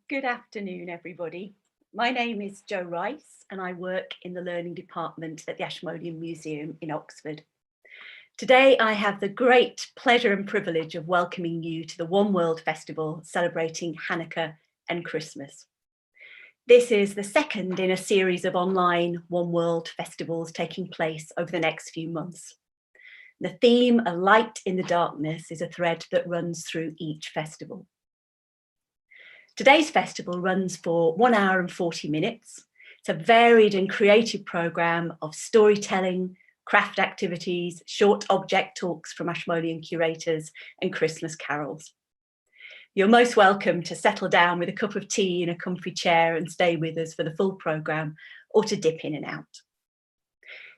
Good afternoon, everybody. My name is Jo Rice and I work in the Learning Department at the Ashmolean Museum in Oxford. Today, I have the great pleasure and privilege of welcoming you to the One World Festival celebrating Hanukkah and Christmas. This is the second in a series of online One World festivals taking place over the next few months. The theme, A Light in the Darkness, is a thread that runs through each festival. Today's festival runs for 1 hour and 40 minutes. It's a varied and creative programme of storytelling, craft activities, short object talks from Ashmolean curators and Christmas carols. You're most welcome to settle down with a cup of tea in a comfy chair and stay with us for the full programme, or to dip in and out.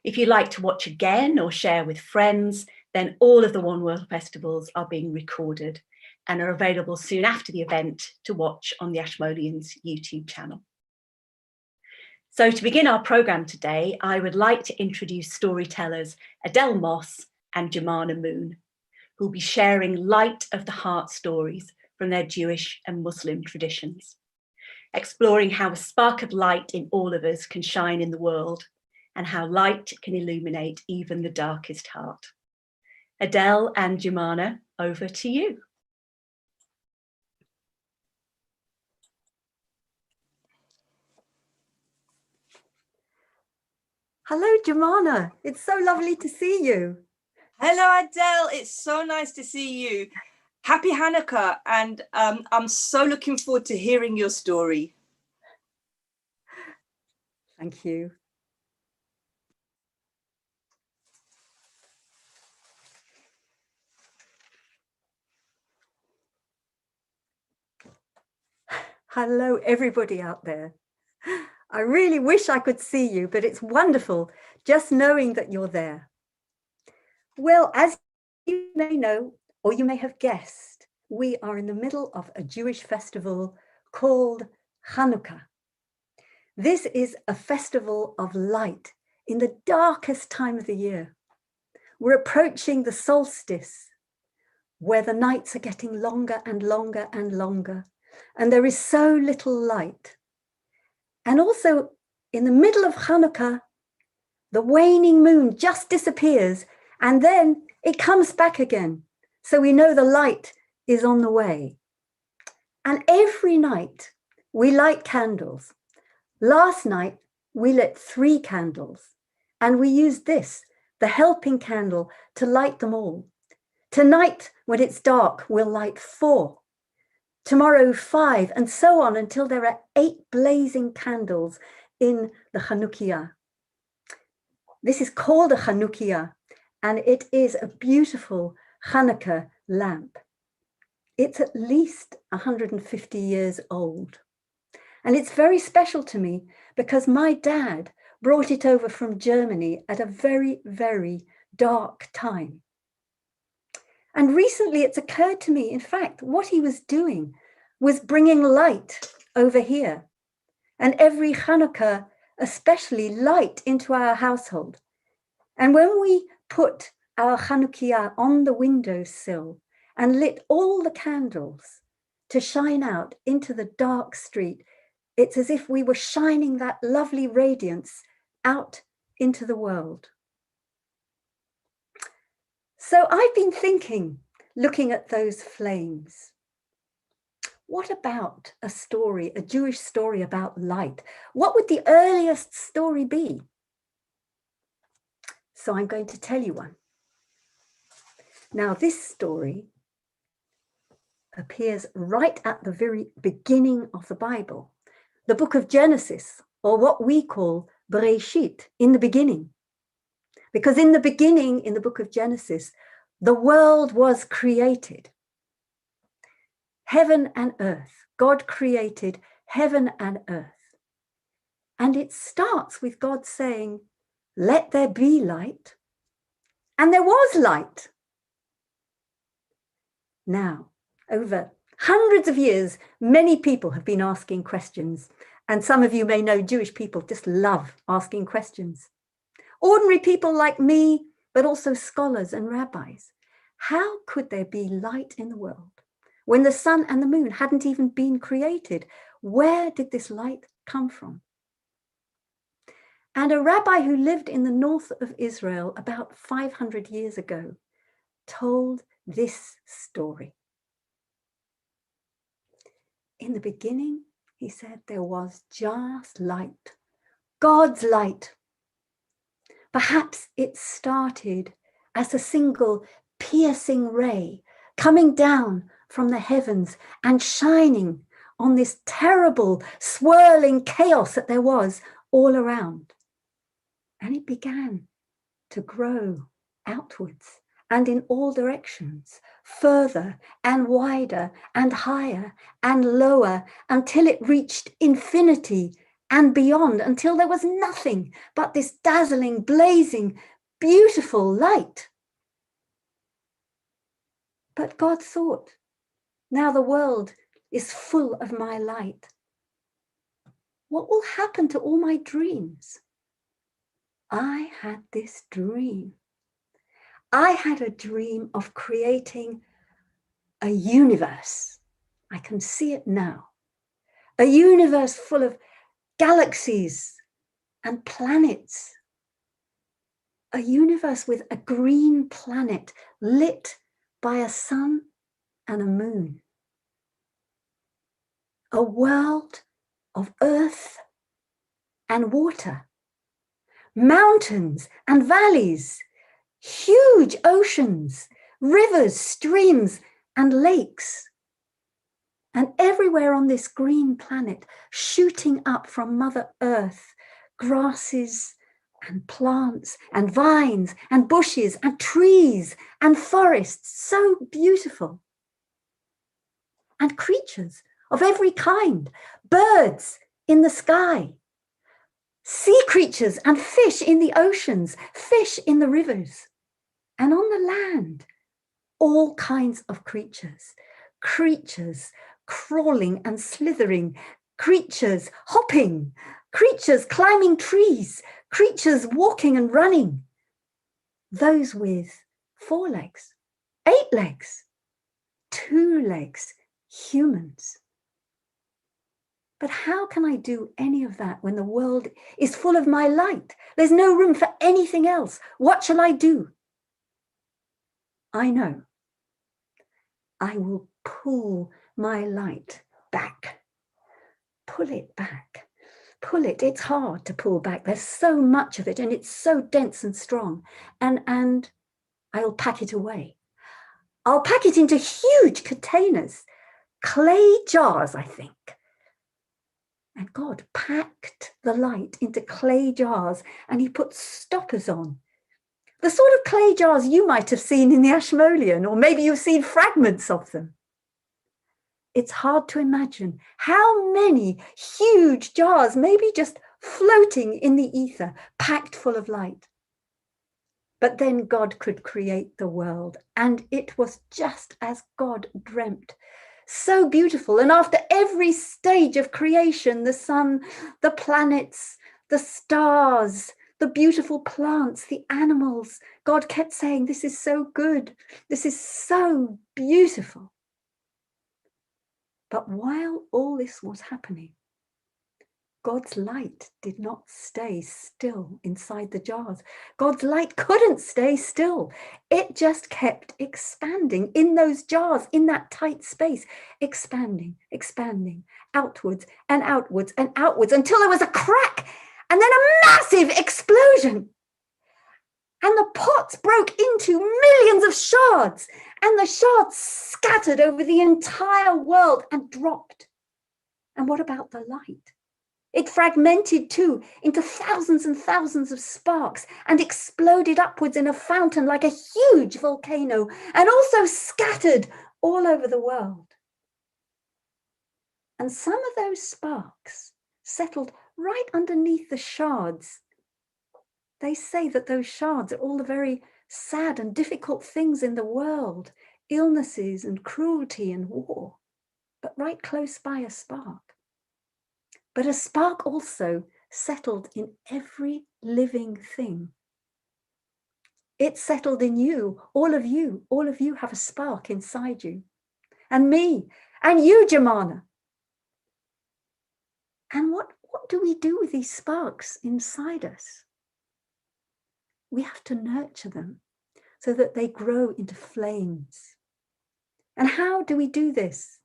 If you'd like to watch again or share with friends, then all of the One World festivals are being recorded and are available soon after the event to watch on the Ashmoleans YouTube channel. So to begin our programme today, I would like to introduce storytellers Adele and Jimana Moon, who will be sharing light of the heart stories from their Jewish and Muslim traditions, exploring how a spark of light in all of us can shine in the world and how light can illuminate even the darkest heart. Adele and Jimana, over to you. Hello, Jimana. It's so lovely to see you. Hello, Adele. It's so nice to see you. Happy Hanukkah. And I'm so looking forward to hearing your story. Thank you. Hello, everybody out there. I really wish I could see you, but it's wonderful just knowing that you're there. Well, as you may know, or you may have guessed, we are in the middle of a Jewish festival called Hanukkah. This is a festival of light in the darkest time of the year. We're approaching the solstice, where the nights are getting longer and longer and longer, and there is so little light. And also, in the middle of Hanukkah, the waning moon just disappears and then it comes back again. So we know the light is on the way. And every night we light candles. Last night we lit 3 candles and we used this, the helping candle, to light them all. Tonight, when it's dark, we'll light 4. Tomorrow 5, and so on until there are 8 blazing candles in the Chanukiah. This is called a Chanukiah, and it is a beautiful Hanukkah lamp. It's at least 150 years old. And it's very special to me because my dad brought it over from Germany at a very, very dark time. And recently it's occurred to me, in fact, what he was doing was bringing light over here. And every Hanukkah, especially light into our household. And when we put our Chanukiah on the windowsill and lit all the candles to shine out into the dark street, it's as if we were shining that lovely radiance out into the world. So I've been thinking, looking at those flames, what about a story, a Jewish story about light? What would the earliest story be? So I'm going to tell you one. Now, this story appears right at the very beginning of the Bible, the book of Genesis, or what we call Bereshit, in the beginning. Because in the beginning, in the book of Genesis, the world was created. Heaven and earth. God created heaven and earth. And it starts with God saying, "Let there be light." And there was light. Now, over hundreds of years, many people have been asking questions. And some of you may know Jewish people just love asking questions. Ordinary people like me, but also scholars and rabbis. How could there be light in the world when the sun and the moon hadn't even been created? Where did this light come from? And a rabbi who lived in the north of Israel about 500 years ago told this story. In the beginning, he said, there was just light, God's light. Perhaps it started as a single piercing ray coming down from the heavens and shining on this terrible swirling chaos that there was all around. And it began to grow outwards and in all directions, further and wider and higher and lower, until it reached infinity and beyond, until there was nothing but this dazzling, blazing, beautiful light. But God thought, now the world is full of my light. What will happen to all my dreams? I had this dream. I had a dream of creating a universe. I can see it now. A universe full of galaxies and planets. A universe with a green planet lit by a sun and a moon. A world of earth and water. Mountains and valleys. Huge oceans, rivers, streams, and lakes. And everywhere on this green planet, shooting up from Mother Earth, grasses and plants and vines and bushes and trees and forests, so beautiful. And creatures of every kind, birds in the sky, sea creatures and fish in the oceans, fish in the rivers. And on the land, all kinds of creatures, creatures crawling and slithering, creatures hopping, creatures climbing trees, creatures walking and running, those with 4 legs, 8 legs, 2 legs, humans. But how can I do any of that when the world is full of my light? There's no room for anything else. What shall I do? I know. I will pull my light back. Pull it back. Pull it. It's hard to pull back. There's so much of it and it's so dense and strong. And I'll pack it away. I'll pack it into huge containers, clay jars, I think. And God packed the light into clay jars and he put stoppers on. The sort of clay jars you might have seen in the Ashmolean, or maybe you've seen fragments of them. It's hard to imagine how many huge jars, maybe just floating in the ether, packed full of light. But then God could create the world, and it was just as God dreamt. So beautiful. And after every stage of creation, the sun, the planets, the stars, the beautiful plants, the animals, God kept saying, this is so good. This is so beautiful. But while all this was happening, God's light did not stay still inside the jars. God's light couldn't stay still. It just kept expanding in those jars, in that tight space, expanding, expanding, outwards and outwards and outwards, until there was a crack and then a massive explosion. And the pots broke into millions of shards, and the shards scattered over the entire world and dropped. And what about the light? It fragmented too into thousands and thousands of sparks and exploded upwards in a fountain like a huge volcano, and also scattered all over the world. And some of those sparks settled right underneath the shards. They say that those shards are all the very sad and difficult things in the world, illnesses and cruelty and war, but right close by a spark. But a spark also settled in every living thing. It settled in you. All of you have a spark inside you. and me and you, Jimana. And what do we do with these sparks inside us? We have to nurture them so that they grow into flames. And how do we do this?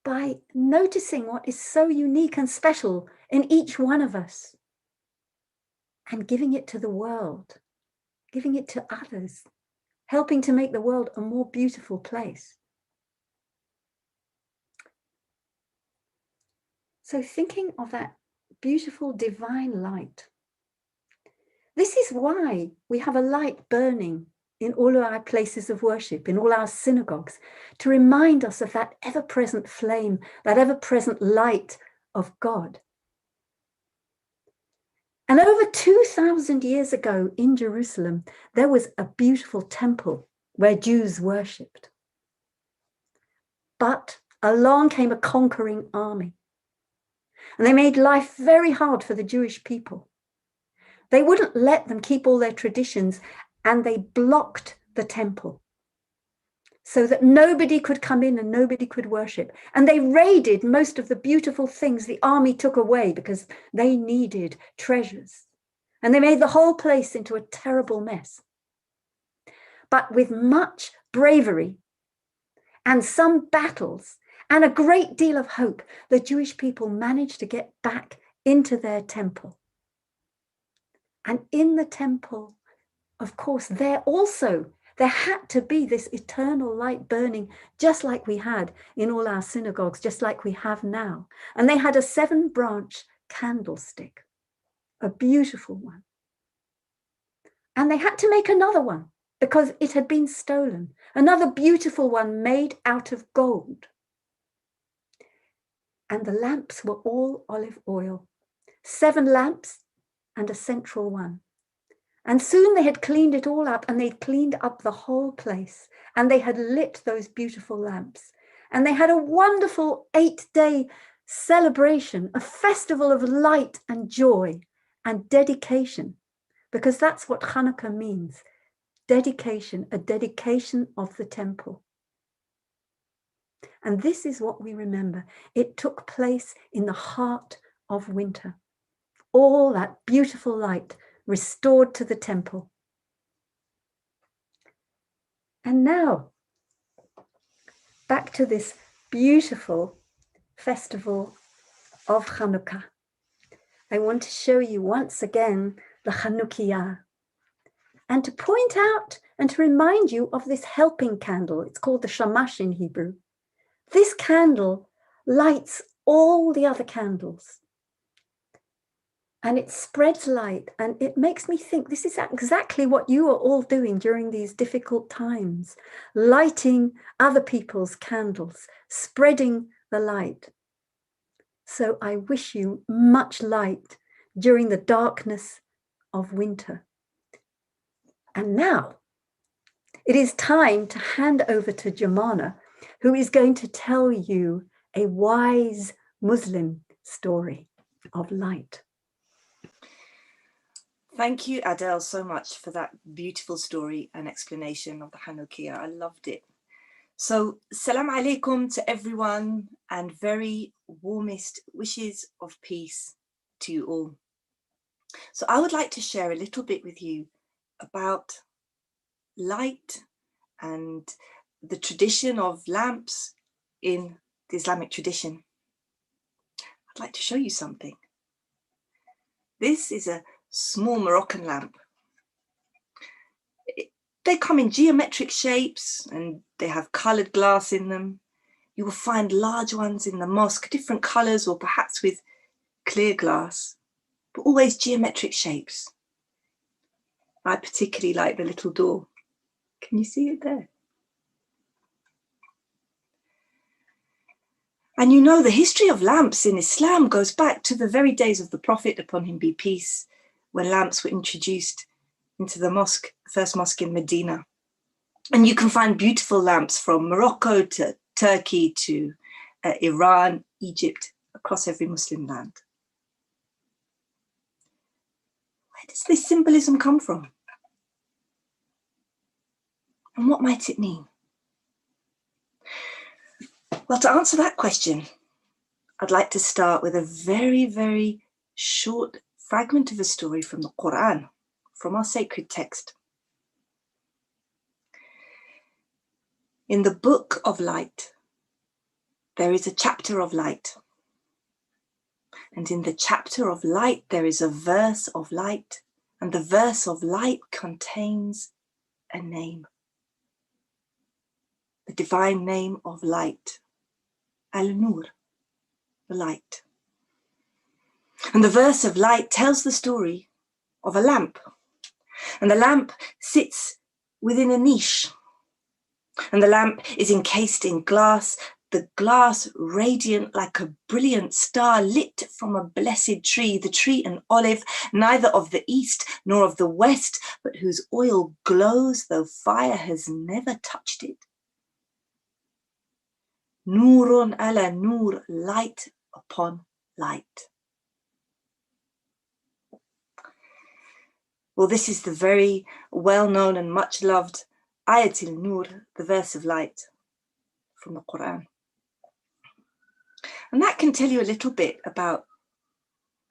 By noticing what is so unique and special in each one of us and giving it to the world, giving it to others, helping to make the world a more beautiful place. So thinking of that beautiful divine light, this is why we have a light burning in all of our places of worship, in all our synagogues, to remind us of that ever-present flame, that ever-present light of God. And over 2,000 years ago in Jerusalem, there was a beautiful temple where Jews worshipped. But along came a conquering army, and they made life very hard for the Jewish people. They wouldn't let them keep all their traditions, and they blocked the temple so that nobody could come in and nobody could worship. And they raided most of the beautiful things the army took away because they needed treasures. And they made the whole place into a terrible mess. But with much bravery and some battles and a great deal of hope, the Jewish people managed to get back into their temple. And in the temple, of course, there had to be this eternal light burning, just like we had in all our synagogues, just like we have now. And they had a 7-branch candlestick, a beautiful one. And they had to make another one because it had been stolen, another beautiful one made out of gold. And the lamps were all olive oil, 7 lamps and a central one. And soon they had cleaned it all up, and they'd cleaned up the whole place, and they had lit those beautiful lamps. And they had a wonderful 8-day celebration, a festival of light and joy and dedication, because that's what Hanukkah means, dedication, a dedication of the temple. And this is what we remember. It took place in the heart of winter. All that beautiful light restored to the temple. And now, back to this beautiful festival of Chanukah. I want to show you once again the Chanukiah, and to point out and to remind you of this helping candle. It's called the Shamash in Hebrew. This candle lights all the other candles. And it spreads light, and it makes me think this is exactly what you are all doing during these difficult times, lighting other people's candles, spreading the light. So I wish you much light during the darkness of winter. And now it is time to hand over to Jimana, who is going to tell you a wise Muslim story of light. Thank you, Adele, so much for that beautiful story and explanation of the Hanukkah. I loved it. So, salam alaikum to everyone, and very warmest wishes of peace to you all. So I would like to share a little bit with you about light and the tradition of lamps in the Islamic tradition. I'd like to show you something. This is a small Moroccan lamp. They come in geometric shapes and they have coloured glass in them. You will find large ones in the mosque, different colours or perhaps with clear glass, but always geometric shapes. I particularly like the little door. Can you see it there? And you know, the history of lamps in Islam goes back to the very days of the Prophet, upon him be peace, when lamps were introduced into the mosque, the first mosque in Medina. And you can find beautiful lamps from Morocco to Turkey to Iran, Egypt, across every Muslim land. Where does this symbolism come from? And what might it mean? Well, to answer that question, I'd like to start with a very, very short fragment of a story from the Quran, from our sacred text. In the book of light, there is a chapter of light. And in the chapter of light, there is a verse of light. And the verse of light contains a name. The divine name of light. Al-Nur, the light. And the verse of light tells the story of a lamp. And the lamp sits within a niche. And the lamp is encased in glass, the glass radiant like a brilliant star lit from a blessed tree, the tree an olive, neither of the east nor of the west, but whose oil glows though fire has never touched it. Nurun ala nur, light upon light. Well, this is the very well-known and much-loved Ayatul Nur, the verse of light from the Quran. And that can tell you a little bit about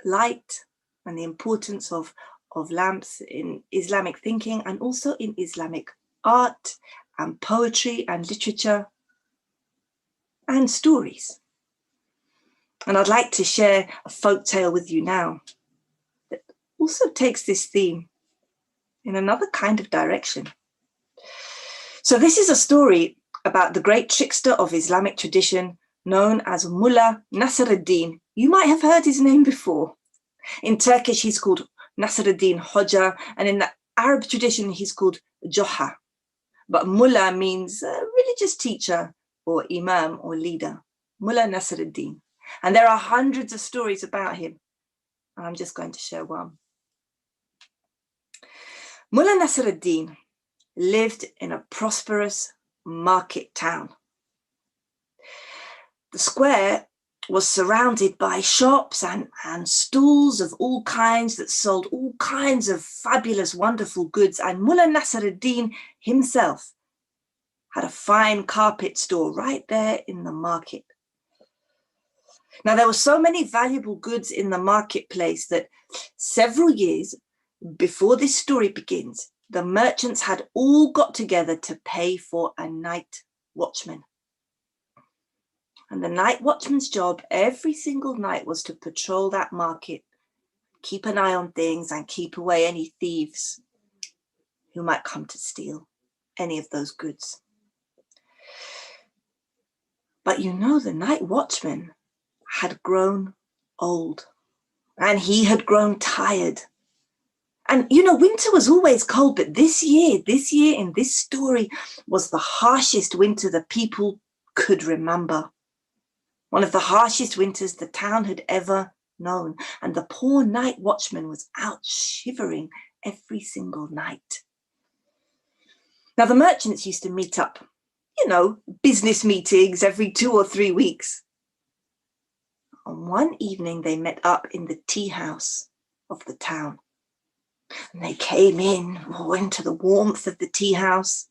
light and the importance of lamps in Islamic thinking and also in Islamic art and poetry and literature and stories. And I'd like to share a folk tale with you now that also takes this theme in another kind of direction. So this is a story about the great trickster of Islamic tradition known as Mullah Nasruddin. You might have heard his name before. In Turkish, he's called Nasruddin Hoja, and in the Arab tradition, he's called Joha. But Mullah means religious teacher or imam or leader. Mullah Nasruddin. And there are hundreds of stories about him. I'm just going to share one. Mullah Nasruddin lived in a prosperous market town. The square was surrounded by shops and stalls of all kinds that sold all kinds of fabulous, wonderful goods. And Mullah Nasruddin himself had a fine carpet store right there in the market. Now, there were so many valuable goods in the marketplace that several years before this story begins, the merchants had all got together to pay for a night watchman. And the night watchman's job every single night was to patrol that market, keep an eye on things and keep away any thieves who might come to steal any of those goods. But you know, the night watchman had grown old and he had grown tired. And you know, winter was always cold, but this year in this story was the harshest winter the people could remember. One of the harshest winters the town had ever known. And the poor night watchman was out shivering every single night. Now, the merchants used to meet up, you know, business meetings every 2 or 3 weeks. On one evening, they met up in the tea house of the town. And they came into the warmth of the tea house.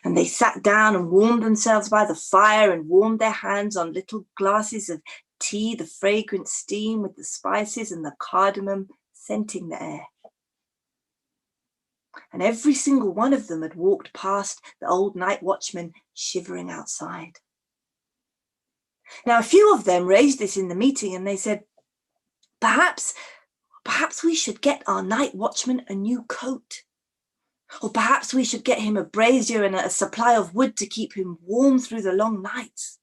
And they sat down and warmed themselves by the fire and warmed their hands on little glasses of tea, the fragrant steam with the spices and the cardamom scenting the air. And every single one of them had walked past the old night watchman shivering outside. Now, a few of them raised this in the meeting and they said, perhaps we should get our night watchman a new coat. Or perhaps we should get him a brazier and a supply of wood to keep him warm through the long nights.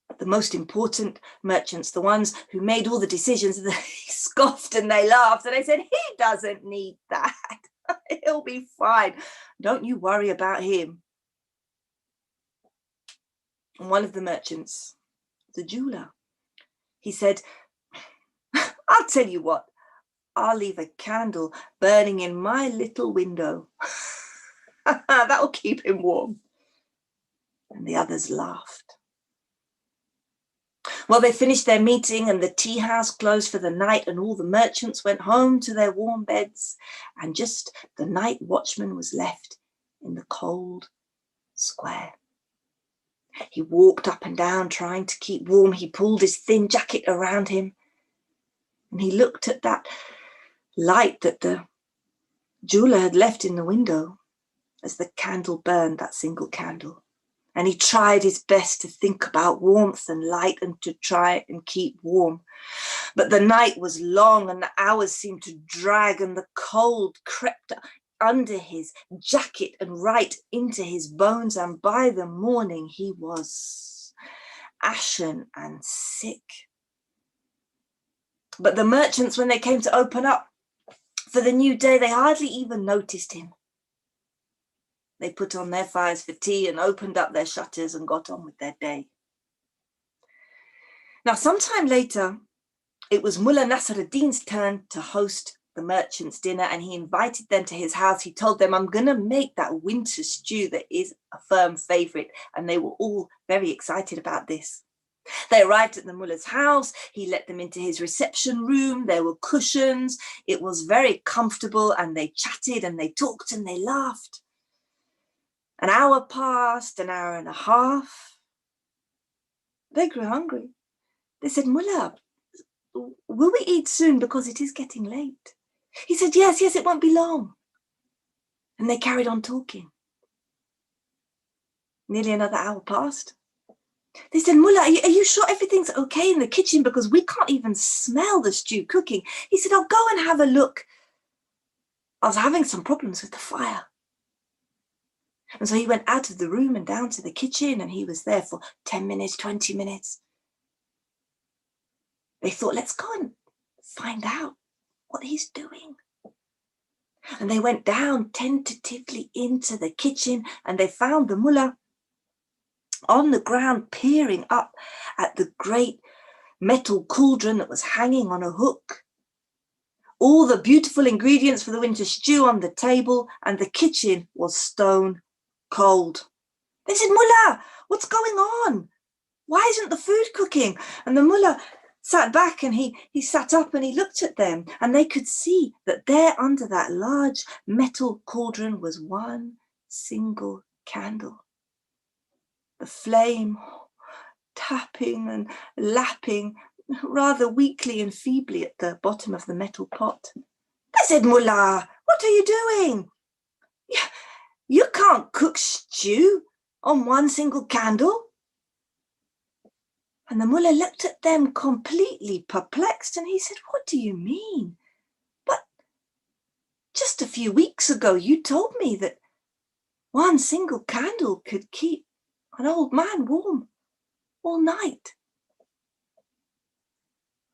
But the most important merchants, the ones who made all the decisions, they scoffed and they laughed and they said, he doesn't need that. He'll be fine. Don't you worry about him. And one of the merchants, the jeweler, he said, I'll tell you what. I'll leave a candle burning in my little window. That'll keep him warm. And the others laughed. Well, they finished their meeting and the tea house closed for the night and all the merchants went home to their warm beds and just the night watchman was left in the cold square. He walked up and down trying to keep warm. He pulled his thin jacket around him and he looked at that light that the jeweler had left in the window as the candle burned, that single candle. And he tried his best to think about warmth and light and to try and keep warm. But the night was long and the hours seemed to drag and the cold crept under his jacket and right into his bones. And by the morning he was ashen and sick. But the merchants, when they came to open up for the new day, they hardly even noticed him. They put on their fires for tea and opened up their shutters and got on with their day. Now, sometime later, it was Mullah Nasruddin's turn to host the merchants' dinner, and he invited them to his house. He told them, I'm going to make that winter stew that is a firm favorite. And they were all very excited about this. They arrived at the Mullah's house. He let them into his reception room. There were cushions. It was very comfortable, and they chatted and they talked and they laughed. An hour passed, an hour and a half. They grew hungry. They said, Mullah, will we eat soon because it is getting late? He said, yes, it won't be long. And they carried on talking. Nearly another hour passed. They said, Mullah, are you sure everything's okay in the kitchen? Because we can't even smell the stew cooking. He said, I'll go and have a look. I was having some problems with the fire. And so he went out of the room and down to the kitchen, and he was there for 10 minutes, 20 minutes. They thought, let's go and find out what he's doing. And they went down tentatively into the kitchen, and they found the mullah on the ground peering up at the great metal cauldron that was hanging on a hook. All the beautiful ingredients for the winter stew on the table, and the kitchen was stone cold. They said, Mullah, what's going on? Why isn't the food cooking? And the mullah sat back and he sat up and he looked at them, and they could see that there under that large metal cauldron was one single candle. The flame tapping and lapping rather weakly and feebly at the bottom of the metal pot. They said, Mullah, what are you doing? You can't cook stew on one single candle. And the mullah looked at them completely perplexed, and he said, what do you mean? But just a few weeks ago, you told me that one single candle could keep an old man warm all night.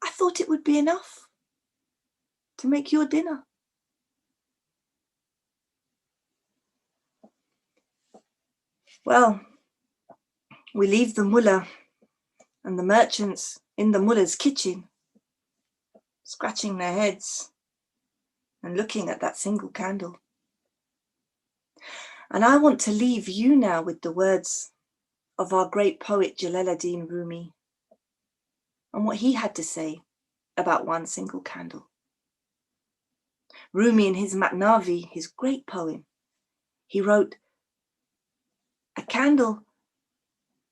I thought it would be enough to make your dinner. Well, we leave the mullah and the merchants in the mullah's kitchen, scratching their heads and looking at that single candle. And I want to leave you now with the words of our great poet Jalaluddin Rumi and what he had to say about one single candle. Rumi, in his Matnavi, his great poem, he wrote, a candle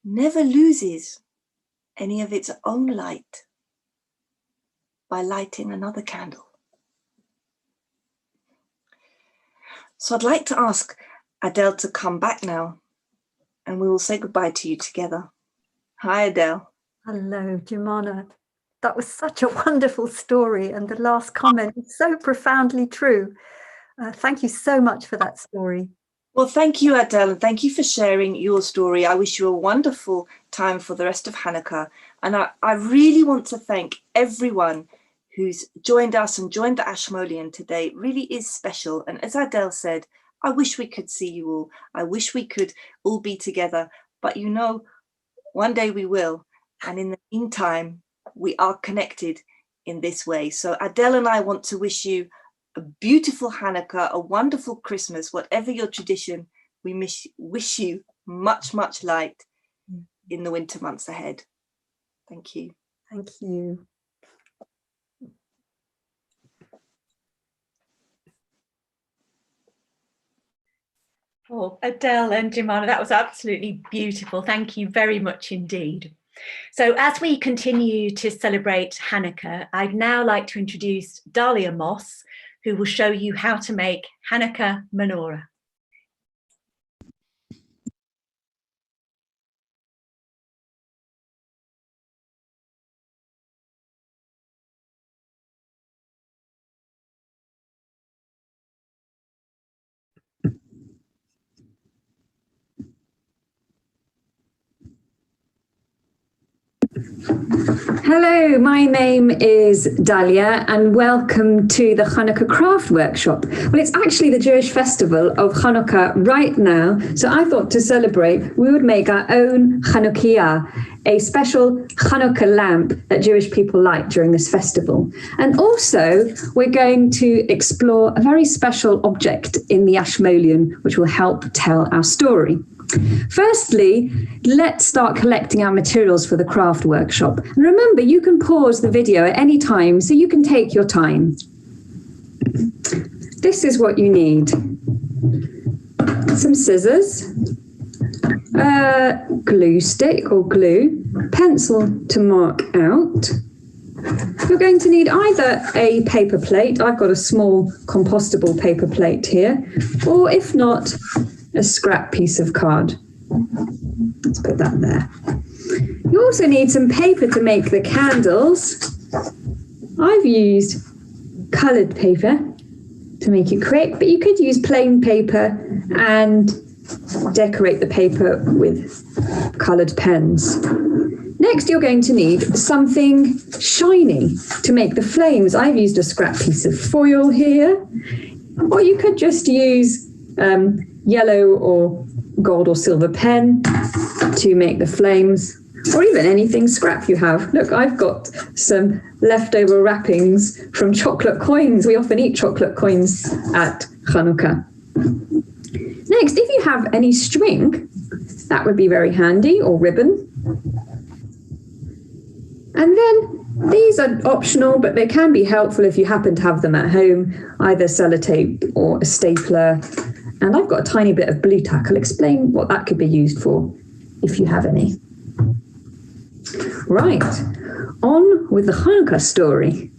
never loses any of its own light by lighting another candle. So I'd like to ask Adele to come back now, and we will say goodbye to you together. Hi, Adele. Hello, Jimana. That was such a wonderful story, and the last comment is so profoundly true. Thank you so much for that story. Well, thank you, Adele, and thank you for sharing your story. I wish you a wonderful time for the rest of Hanukkah. And I really want to thank everyone who's joined us and joined the Ashmolean today. It really is special. And as Adele said, I wish we could see you all. I wish we could all be together. But you know, one day we will. And in the meantime, we are connected in this way. So Adele and I want to wish you a beautiful Hanukkah, a wonderful Christmas, whatever your tradition. We wish you much, much light in the winter months ahead. Thank you. Thank you. Oh, Adele and Jimana, that was absolutely beautiful. Thank you very much indeed. So as we continue to celebrate Hanukkah, I'd now like to introduce Dahlia Moss, who will show you how to make Hanukkah Menorah. Hello, my name is Dahlia and welcome to the Hanukkah craft workshop. Well, it's actually the Jewish festival of Hanukkah right now, so I thought to celebrate we would make our own Chanukiah, a special Hanukkah lamp that Jewish people light during this festival. And also we're going to explore a very special object in the Ashmolean which will help tell our story. Firstly, let's start collecting our materials for the craft workshop. And remember, you can pause the video at any time, so you can take your time. This is what you need. Some scissors, a glue stick or glue, pencil to mark out. You're going to need either a paper plate, I've got a small compostable paper plate here, or if not, a scrap piece of card. Let's put that there. You also need some paper to make the candles. I've used coloured paper to make it quick, but you could use plain paper and decorate the paper with coloured pens. Next, you're going to need something shiny to make the flames. I've used a scrap piece of foil here, or you could just use yellow or gold or silver pen to make the flames, or even anything scrap you have. Look, I've got some leftover wrappings from chocolate coins. We often eat chocolate coins at Chanukah. Next, if you have any string, that would be very handy, or ribbon. And then these are optional, but they can be helpful if you happen to have them at home, either sellotape or a stapler. And I've got a tiny bit of blue tack. I'll explain what that could be used for if you have any. Right, on with the Hanukkah story.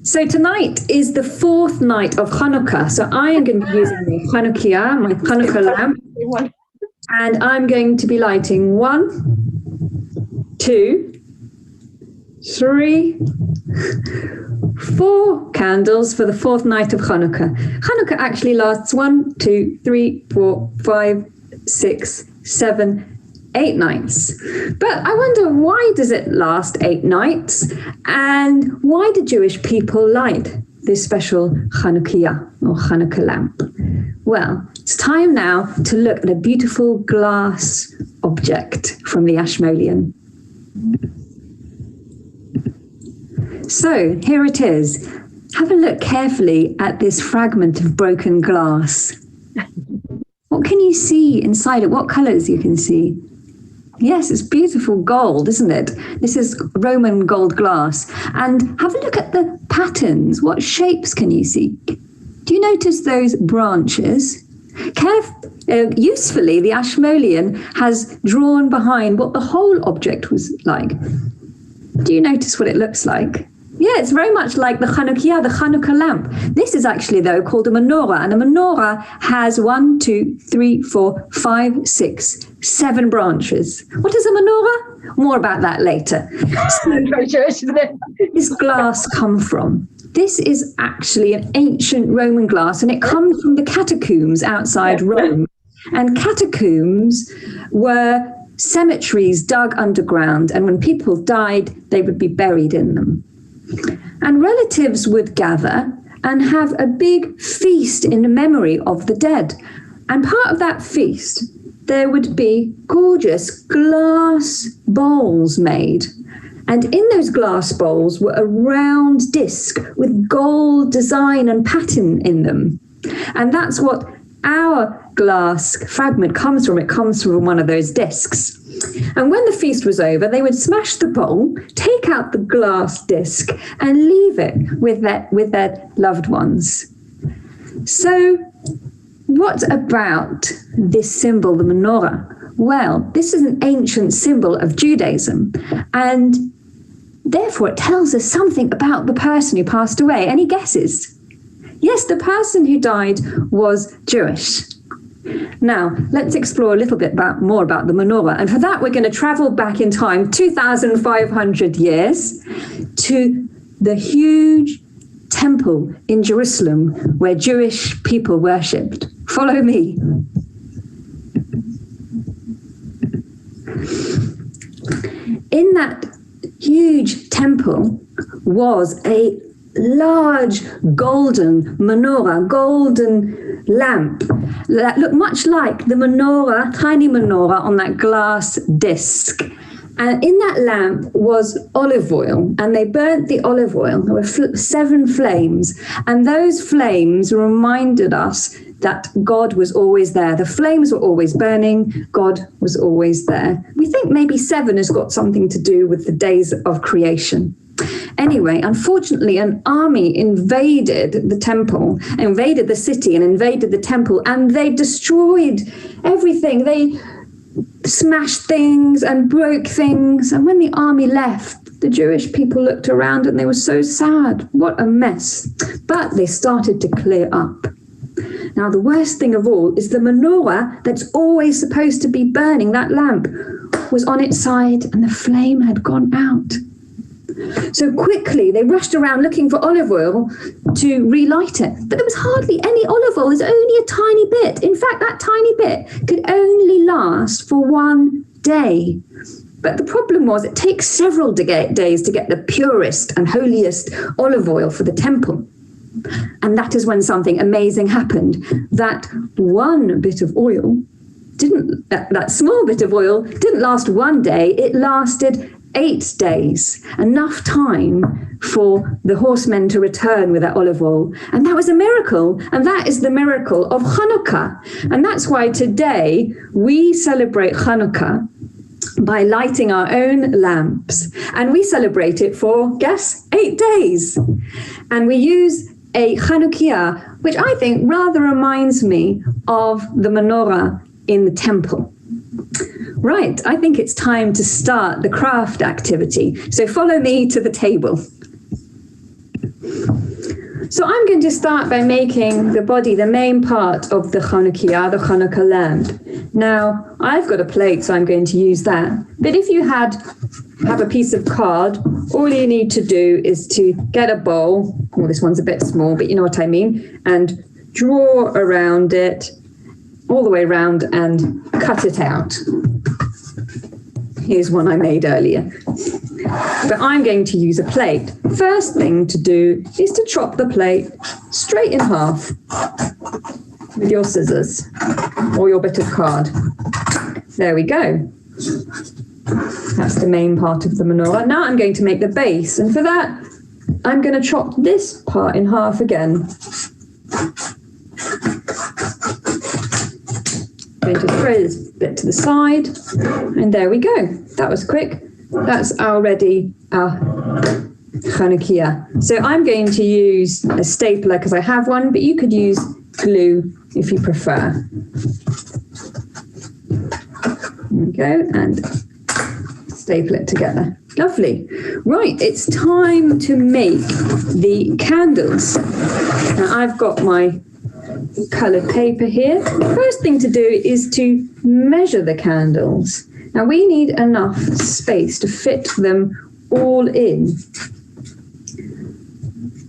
So tonight is the fourth night of Hanukkah. So I am going to be using the Chanukiah, my Hanukkah lamp, and I'm going to be lighting 1, 2, 3, 4 candles for the fourth night of Hanukkah. Hanukkah actually lasts 1, 2, 3, 4, 5, 6, 7, 8 nights. But I wonder, why does it last 8 nights? And why do Jewish people light this special Chanukiah or Hanukkah lamp? Well, it's time now to look at a beautiful glass object from the Ashmolean. So here it is. Have a look carefully at this fragment of broken glass. What can you see inside it? What colours you can see? Yes, it's beautiful gold, isn't it? This is Roman gold glass. And have a look at the patterns. What shapes can you see? Do you notice those branches? Usefully, the Ashmolean has drawn behind what the whole object was like. Do you notice what it looks like? Yeah, it's very much like the Chanukiah, the Hanukkah lamp. This is actually, though, called a menorah, and a menorah has 1, 2, 3, 4, 5, 6, 7 branches. What is a menorah? More about that later. So, where did this glass come from? This is actually an ancient Roman glass, and it comes from the catacombs outside Rome. And catacombs were cemeteries dug underground, and when people died, they would be buried in them. And relatives would gather and have a big feast in memory of the dead. And part of that feast, there would be gorgeous glass bowls made. And in those glass bowls were a round disc with gold design and pattern in them. And that's what our glass fragment comes from. It comes from one of those discs. And when the feast was over, they would smash the bowl, take out the glass disc, and leave it with their loved ones. So what about this symbol, the menorah? Well, this is an ancient symbol of Judaism, and therefore it tells us something about the person who passed away. Any guesses? Yes, the person who died was Jewish. Now, let's explore a little bit more about the menorah. And for that, we're going to travel back in time 2,500 years to the huge temple in Jerusalem where Jewish people worshipped. Follow me. In that huge temple was a large golden menorah, golden lamp that looked much like the menorah, tiny menorah on that glass disc. And in that lamp was olive oil, and they burnt the olive oil. There were 7 flames, and those flames reminded us that God was always there. The flames were always burning. God was always there. We think maybe 7 has got something to do with the days of creation. Anyway, unfortunately, an army invaded the temple, invaded the city and invaded the temple, and they destroyed everything. They smashed things and broke things. And when the army left, the Jewish people looked around and they were so sad. What a mess. But they started to clear up. Now, the worst thing of all is the menorah that's always supposed to be burning, that lamp, was on its side and the flame had gone out. So quickly they rushed around looking for olive oil to relight it. But there was hardly any olive oil. There's only a tiny bit. In fact, that tiny bit could only last for 1 day. But the problem was it takes several days to get the purest and holiest olive oil for the temple. And that is when something amazing happened. That one bit of oil that small bit of oil didn't last 1 day. It lasted 8 days, enough time for the horsemen to return with that olive oil. And that was a miracle. And that is the miracle of Hanukkah. And that's why today we celebrate Hanukkah by lighting our own lamps. And we celebrate it for, guess, 8 days. And we use a Chanukiah, which I think rather reminds me of the menorah in the temple. Right, I think it's time to start the craft activity. So follow me to the table. So I'm going to start by making the body the main part of the Chanukiah, the Chanukah lamp. Now, I've got a plate, so I'm going to use that. But if you have a piece of card, all you need to do is to get a bowl. Well, this one's a bit small, but you know what I mean. And draw around it, all the way around, and cut it out. Here's one I made earlier. But I'm going to use a plate. First thing to do is to chop the plate straight in half with your scissors or your bit of card. There we go. That's the main part of the menorah. Now I'm going to make the base, and for that I'm going to chop this part in half again. I'm going to throw this bit to the side, and there we go. That was quick. That's already our Chanukiah. So I'm going to use a stapler because I have one, but you could use glue if you prefer. There we go, and staple it together. Lovely. Right, it's time to make the candles. Now I've got my coloured paper here. The first thing to do is to measure the candles. Now we need enough space to fit them all in.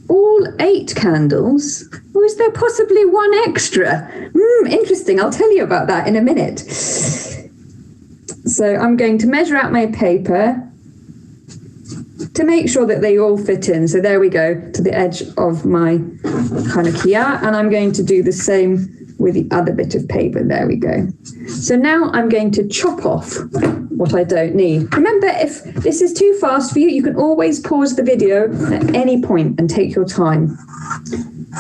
All 8 candles? Or is there possibly one extra? Interesting. I'll tell you about that in a minute. So I'm going to measure out my paper to make sure that they all fit in. So there we go, to the edge of my Chanukiah, and I'm going to do the same with the other bit of paper. There we go. So now I'm going to chop off what I don't need. Remember, if this is too fast for you, you can always pause the video at any point and take your time.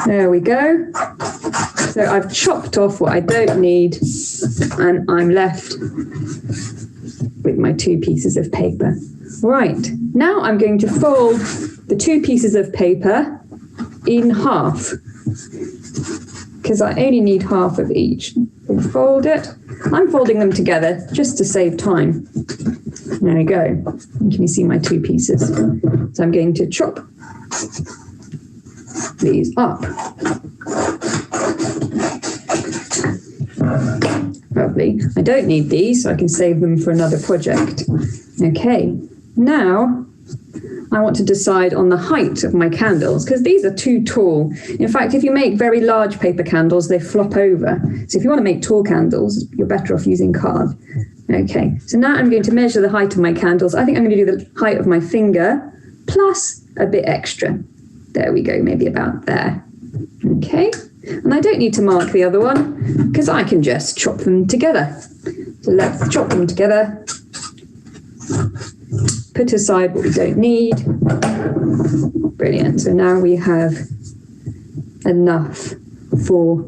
There we go. So I've chopped off what I don't need, and I'm left with my 2 pieces of paper. Right, now I'm going to fold the 2 pieces of paper in half. because I only need half of each. We'll fold it. I'm folding them together just to save time. There we go. Can you see my two pieces? So I'm going to chop these up. Lovely. I don't need these, so I can save them for another project. Okay, now I want to decide on the height of my candles because these are too tall. In fact, if you make very large paper candles, they flop over. So if you want to make tall candles, you're better off using card. Okay, so now I'm going to measure the height of my candles. I think I'm going to do the height of my finger plus a bit extra. There we go, maybe about there. Okay, and I don't need to mark the other one because I can just chop them together. So let's chop them together. Put aside what we don't need. Brilliant. So now we have enough for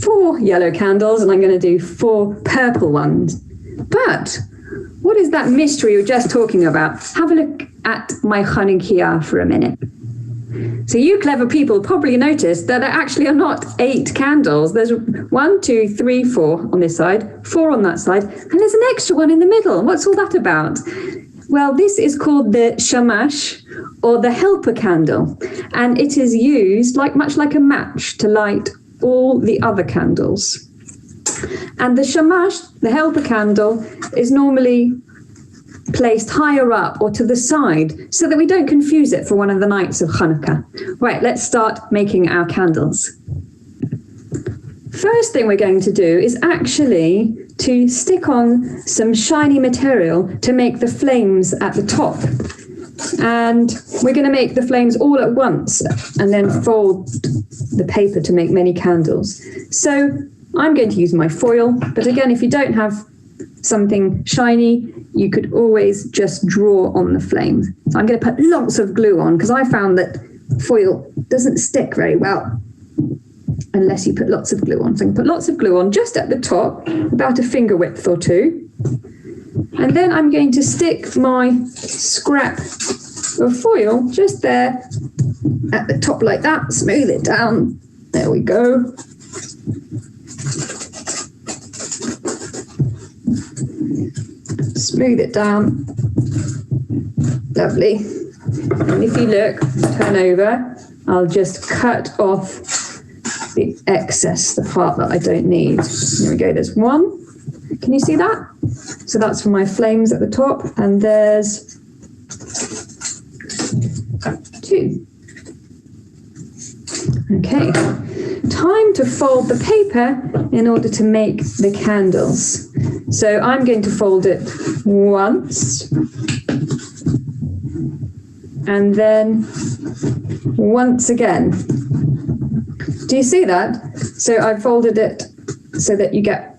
4 yellow candles, and I'm going to do 4 purple ones. But what is that mystery you're just talking about? Have a look at my Chanukiah for a minute. So you clever people probably noticed that there actually are not 8 candles. There's 1, 2, 3, 4 on this side, 4 on that side, and there's an extra one in the middle. What's all that about? Well, this is called the Shamash, or the helper candle, and it is used much like a match to light all the other candles. And the Shamash, the helper candle, is normally placed higher up or to the side so that we don't confuse it for one of the nights of Hanukkah. Right, let's start making our candles. First thing we're going to do is actually to stick on some shiny material to make the flames at the top. And we're going to make the flames all at once and then fold the paper to make many candles. So I'm going to use my foil, but again, if you don't have something shiny, you could always just draw on the flame. So I'm going to put lots of glue on because I found that foil doesn't stick very well unless you put lots of glue on. So I can put lots of glue on just at the top, about a finger width or two. And then I'm going to stick my scrap of foil just there at the top like that, smooth it down. There we go. Smooth it down. Lovely. And if you look, turn over, I'll just cut off the excess, the part that I don't need. There we go, there's 1. Can you see that? So that's for my flames at the top, and there's 2. Okay, time to fold the paper in order to make the candles. So I'm going to fold it once, and then once again. Do you see that? So I folded it so that you get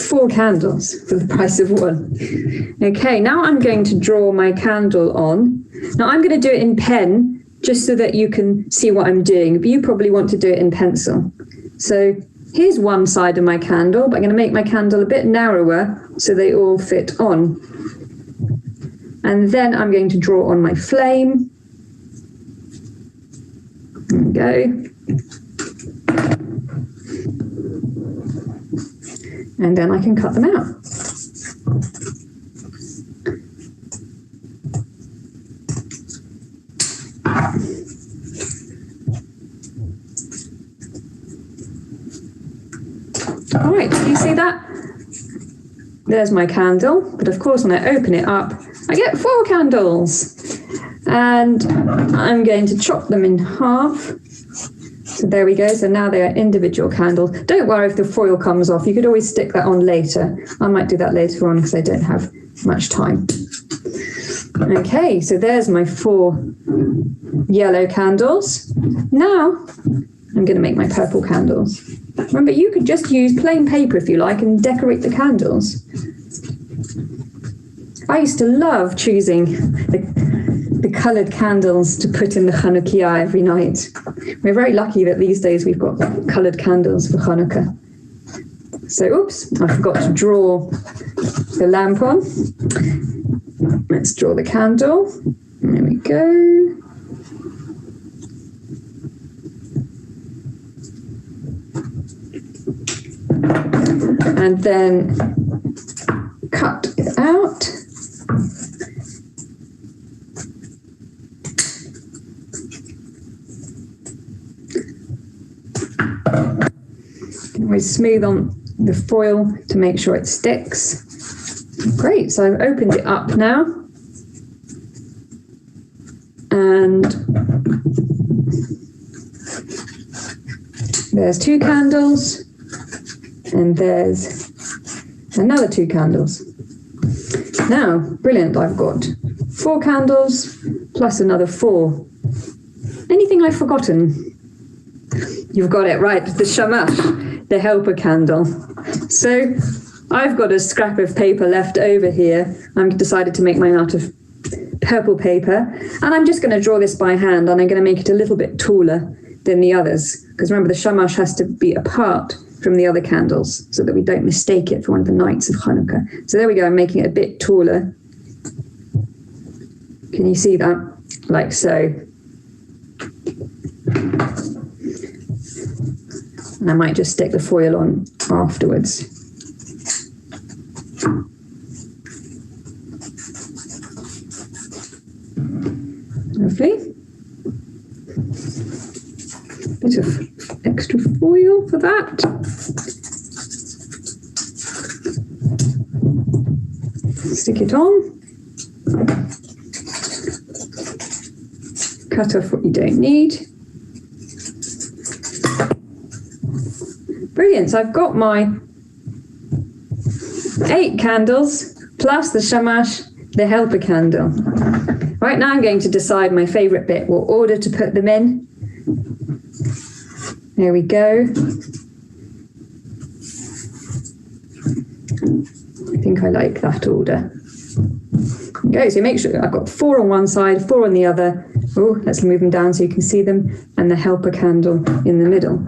4 candles for the price of 1. Okay, now I'm going to draw my candle on. Now I'm going to do it in pen just so that you can see what I'm doing, but you probably want to do it in pencil. So here's one side of my candle, but I'm going to make my candle a bit narrower so they all fit on. And then I'm going to draw on my flame. There we go. And then I can cut them out. All right, do you see that? There's my candle, but of course when I open it up, I get 4 candles. And I'm going to chop them in half. So there we go. So now they are individual candles. Don't worry if the foil comes off. You could always stick that on later. I might do that later on because I don't have much time. Okay, so there's my 4 yellow candles. Now I'm going to make my purple candles. Remember, you could just use plain paper if you like and decorate the candles. I used to love choosing the coloured candles to put in the Chanukiah every night. We're very lucky that these days we've got coloured candles for Hanukkah. So, oops, I forgot to draw the lamp on. Let's draw the candle. There we go. and then cut it out. Always smooth on the foil to make sure it sticks. Great, so I've opened it up now. And there's 2 candles, and there's another 2 candles. Now, brilliant, I've got 4 candles plus another 4. Anything I've forgotten? You've got it right, the Shamash, the helper candle. So I've got a scrap of paper left over here. I've decided to make mine out of purple paper, and I'm just going to draw this by hand, and I'm going to make it a little bit taller than the others, because remember the Shamash has to be apart from the other candles so that we don't mistake it for one of the nights of Hanukkah. So there we go, I'm making it a bit taller. Can you see that? Like so. And I might just stick the foil on afterwards. Lovely. Bit of extra foil for that. Stick it on. Cut off what you don't need. Brilliant, so I've got my 8 candles plus the Shamash, the helper candle. Right now I'm going to decide my favourite bit, what order to put them in. There we go. I think I like that order. Okay, so make sure I've got 4 on one side, 4 on the other. Oh, let's move them down so you can see them, and the helper candle in the middle.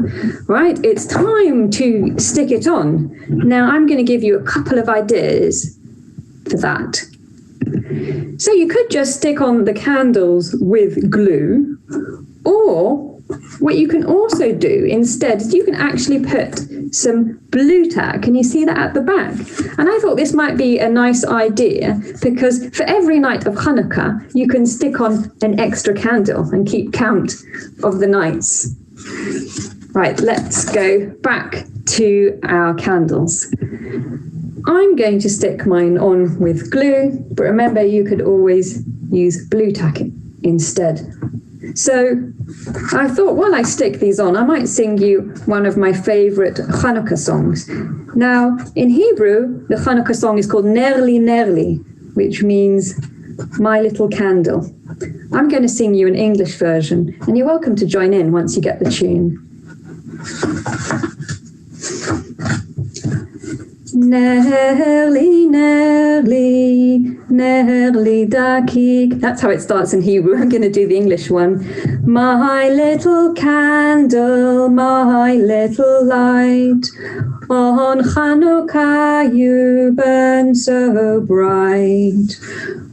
Right, it's time to stick it on. Now I'm going to give you a couple of ideas for that. So you could just stick on the candles with glue, or what you can also do instead is you can actually put some blue tack. Can you see that at the back? And I thought this might be a nice idea, because for every night of Hanukkah, you can stick on an extra candle and keep count of the nights. Right, let's go back to our candles. I'm going to stick mine on with glue, but remember you could always use blue tack instead. So I thought while I stick these on, I might sing you one of my favorite Chanukah songs. Now, in Hebrew, the Chanukah song is called Nerli Nerli, which means my little candle. I'm going to sing you an English version, and you're welcome to join in once you get the tune. Nerli, nerli, nerli dakik. That's how it starts in Hebrew. I'm going to do the English one. My little candle, my little light, on Chanukah you burn so bright.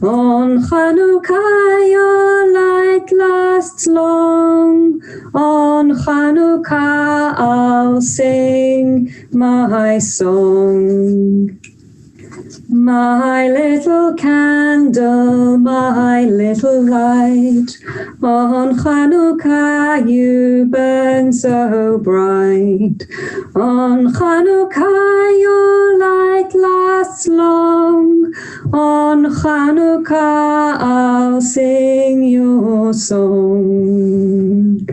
On Chanukah your light lasts long. On Chanukah I'll sing my song. My little candle, my little light, on Chanukah you burn so bright. On Chanukah your light lasts long. On Chanukah I'll sing your song.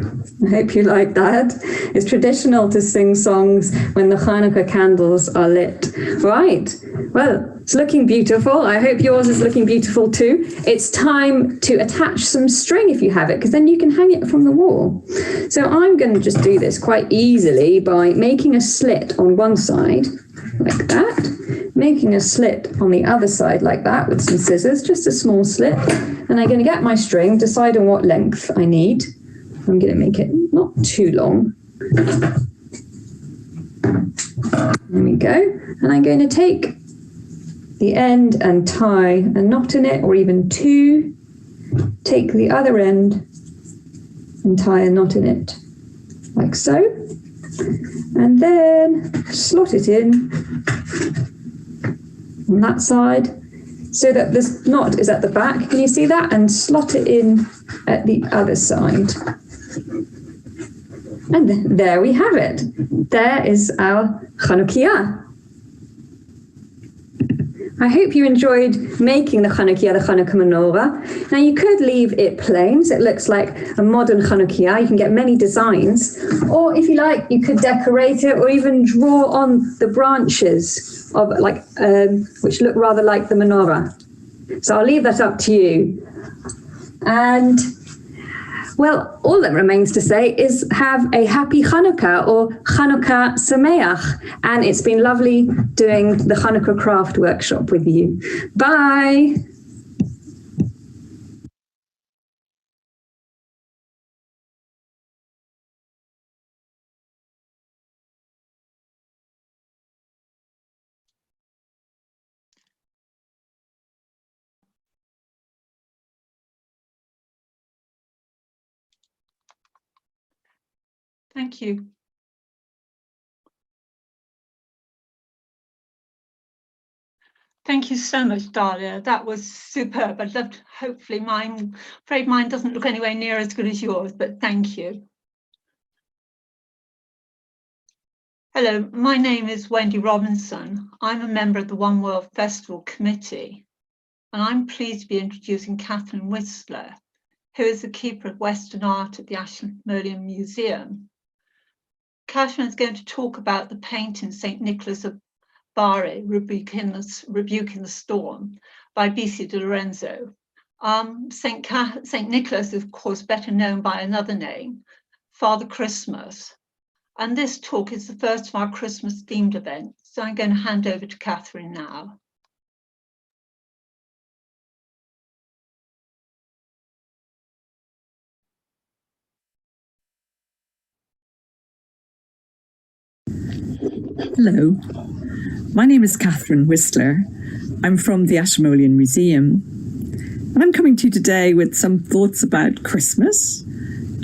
I hope you like that. It's traditional to sing songs when the Hanukkah candles are lit. Right, well, it's looking beautiful. I hope yours is looking beautiful too. It's time to attach some string if you have it, because then you can hang it from the wall. So I'm going to just do this quite easily by making a slit on one side, like that, making a slit on the other side like that with some scissors, just a small slit. And I'm going to get my string, decide on what length I need. I'm going to make it not too long. There we go. And I'm going to take the end and tie a knot in it, or even 2. Take the other end and tie a knot in it, like so. and then slot it in on that side so that this knot is at the back. Can you see that? And slot it in at the other side. And then, there we have it. There is our Chanukiah. I hope you enjoyed making the Chanukiah, the Chanukah Menorah. Now you could leave it plain, so it looks like a modern Chanukiah. You can get many designs, or if you like, you could decorate it, or even draw on the branches of which look rather like the menorah. So I'll leave that up to you. And well, all that remains to say is have a happy Hanukkah or Chanukah Sameach. And it's been lovely doing the Hanukkah craft workshop with you. Bye. Thank you. Thank you so much, Dahlia. That was superb. I'd love to, hopefully mine, afraid mine doesn't look anywhere near as good as yours, but thank you. Hello, my name is Wendy Robinson. I'm a member of the One World Festival Committee, and I'm pleased to be introducing Catherine Whistler, who is the keeper of Western art at the Ashmolean Museum. Catherine is going to talk about the painting St. Nicholas of Bari, Rebuking the Storm, by Bisi de Lorenzo. St. Nicholas is, of course, better known by another name, Father Christmas. And this talk is the first of our Christmas-themed events, so I'm going to hand over to Catherine now. Hello, my name is Catherine Whistler. I'm from the Ashmolean Museum, and I'm coming to you today with some thoughts about Christmas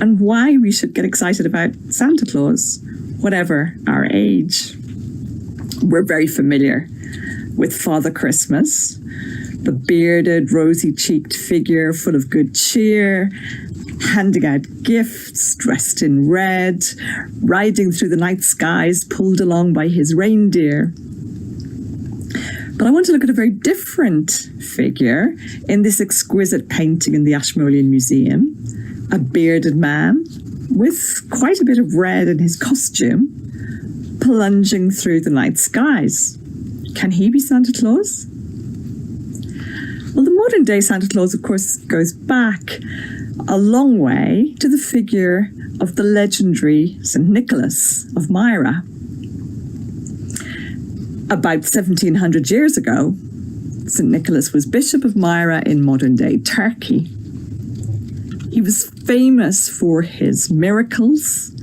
and why we should get excited about Santa Claus, whatever our age. We're very familiar with Father Christmas, the bearded, rosy-cheeked figure full of good cheer, handing out gifts, dressed in red, riding through the night skies, pulled along by his reindeer. But I want to look at a very different figure in this exquisite painting in the Ashmolean Museum, a bearded man with quite a bit of red in his costume, plunging through the night skies. Can he be Santa Claus? Well, the modern day Santa Claus, of course, goes back a long way to the figure of the legendary St. Nicholas of Myra. About 1700 years ago, St. Nicholas was Bishop of Myra in modern-day Turkey. He was famous for his miracles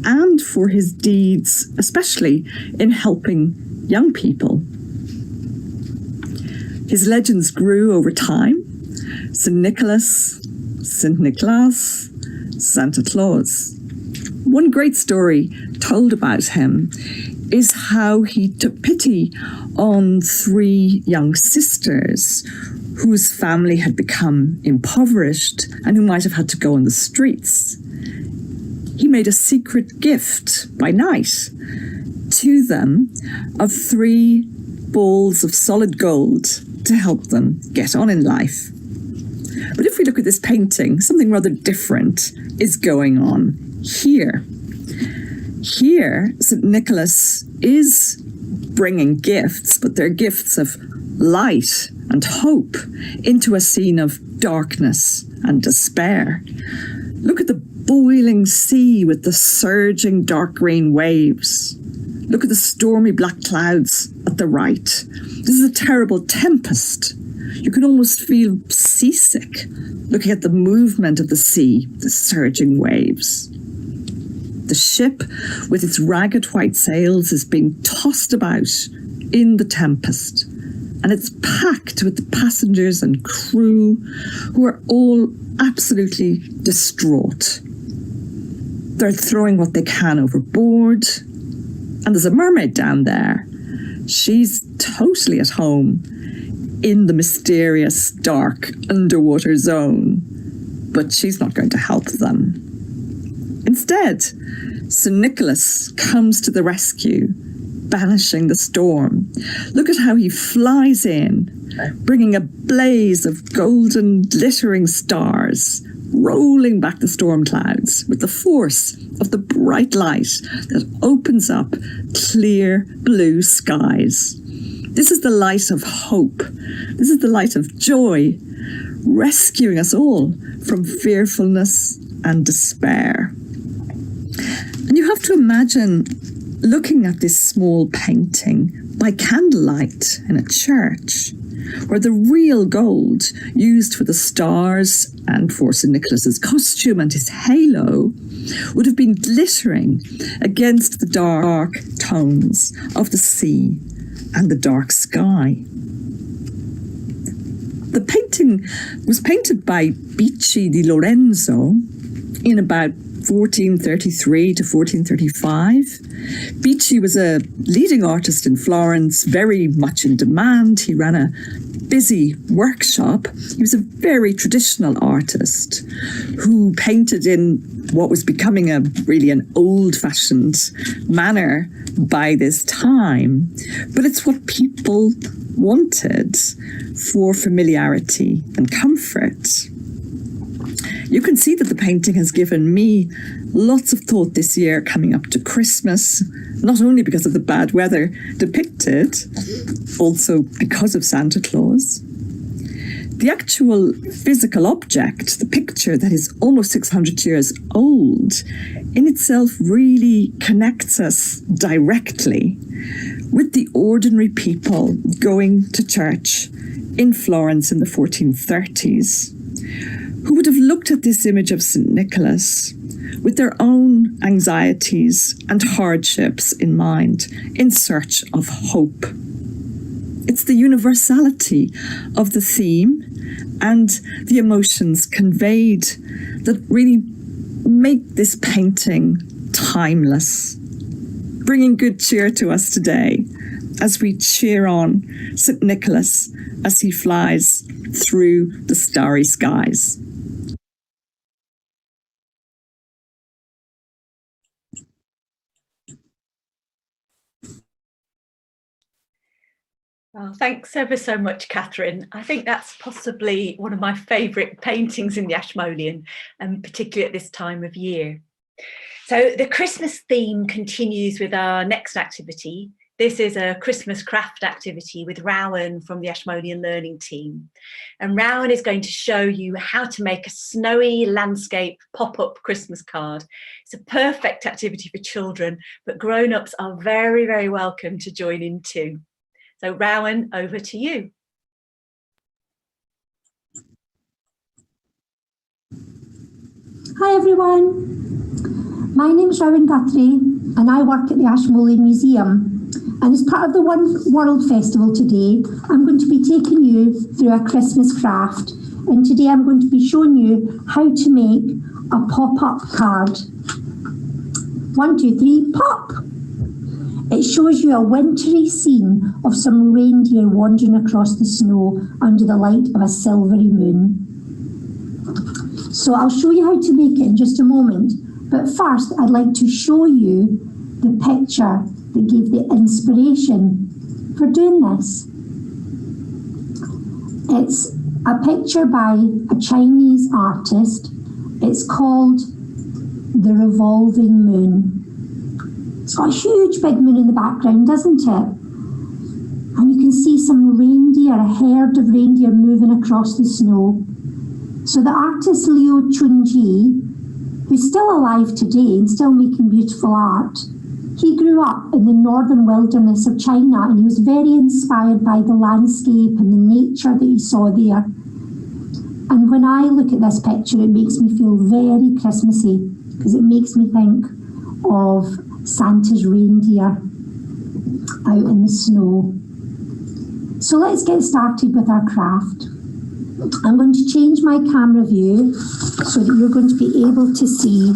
and for his deeds, especially in helping young people. His legends grew over time. St. Nicholas, St. Nicholas, Santa Claus. One great story told about him is how he took pity on 3 young sisters whose family had become impoverished and who might have had to go on the streets. He made a secret gift by night to them of 3 balls of solid gold to help them get on in life. But if we look at this painting, something rather different is going on here. Here, St. Nicholas is bringing gifts, but they're gifts of light and hope into a scene of darkness and despair. Look at the boiling sea with the surging dark green waves. Look at the stormy black clouds at the right. This is a terrible tempest. You can almost feel seasick looking at the movement of the sea, the surging waves. The ship, with its ragged white sails, is being tossed about in the tempest, and it's packed with the passengers and crew who are all absolutely distraught. They're throwing what they can overboard. And there's a mermaid down there. She's totally at home in the mysterious, dark, underwater zone. But she's not going to help them. Instead, St. Nicholas comes to the rescue, banishing the storm. Look at how he flies in, bringing a blaze of golden, glittering stars, rolling back the storm clouds with the force of the bright light that opens up clear blue skies. This is the light of hope. This is the light of joy, rescuing us all from fearfulness and despair. And you have to imagine looking at this small painting by candlelight in a church, where the real gold used for the stars and for St. Nicholas's costume and his halo would have been glittering against the dark tones of the sea and the dark sky. The painting was painted by Bicci di Lorenzo in about 1433 to 1435. Bicci was a leading artist in Florence, very much in demand. He ran a busy workshop. He was a very traditional artist who painted in what was becoming really an old-fashioned manner by this time. But it's what people wanted for familiarity and comfort. You can see that the painting has given me lots of thought this year coming up to Christmas, not only because of the bad weather depicted, also because of Santa Claus. The actual physical object, the picture that is almost 600 years old, in itself really connects us directly with the ordinary people going to church in Florence in the 1430s, who would have looked at this image of St. Nicholas with their own anxieties and hardships in mind, in search of hope. It's the universality of the theme and the emotions conveyed that really make this painting timeless, bringing good cheer to us today as we cheer on St. Nicholas as he flies through the starry skies. Oh, thanks ever so much, Catherine. I think that's possibly one of my favourite paintings in the Ashmolean, and particularly at this time of year. So the Christmas theme continues with our next activity. This is a Christmas craft activity with Rowan from the Ashmolean Learning Team. And Rowan is going to show you how to make a snowy landscape pop-up Christmas card. It's a perfect activity for children, but grown-ups are very, very welcome to join in too. So Rowan, over to you. Hi everyone, my name is Rowan Guthrie and I work at the Ashmolean Museum, and as part of the One World Festival today I'm going to be taking you through a Christmas craft, and today I'm going to be showing you how to make a pop-up card. 1, 2, 3, pop! It shows you a wintry scene of some reindeer wandering across the snow under the light of a silvery moon. So I'll show you how to make it in just a moment, but first I'd like to show you the picture that gave the inspiration for doing this. It's a picture by a Chinese artist. It's called The Revolving Moon. It's got a huge big moon in the background, doesn't it? And you can see some reindeer, a herd of reindeer moving across the snow. So the artist Liu Chunji, who's still alive today and still making beautiful art, he grew up in the northern wilderness of China, and he was very inspired by the landscape and the nature that he saw there. And when I look at this picture, it makes me feel very Christmassy, because it makes me think of Santa's reindeer out in the snow. So let's get started with our craft. I'm going to change my camera view so that you're going to be able to see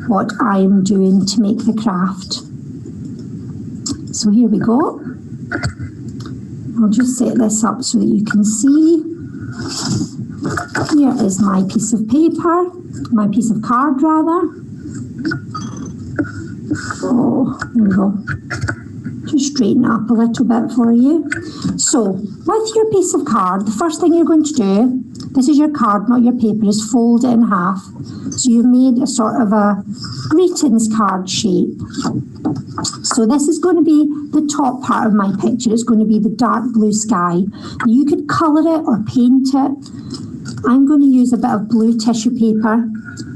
what I'm doing to make the craft. So here we go. I'll just set this up so that you can see. Here is my piece of paper, my piece of card rather. Oh, there we go. Just straighten it up a little bit for you. So with your piece of card, the first thing you're going to do, this is your card, not your paper, is fold it in half. So you've made a sort of a greetings card shape. So this is going to be the top part of my picture. It's going to be the dark blue sky. You could colour it or paint it. I'm going to use a bit of blue tissue paper.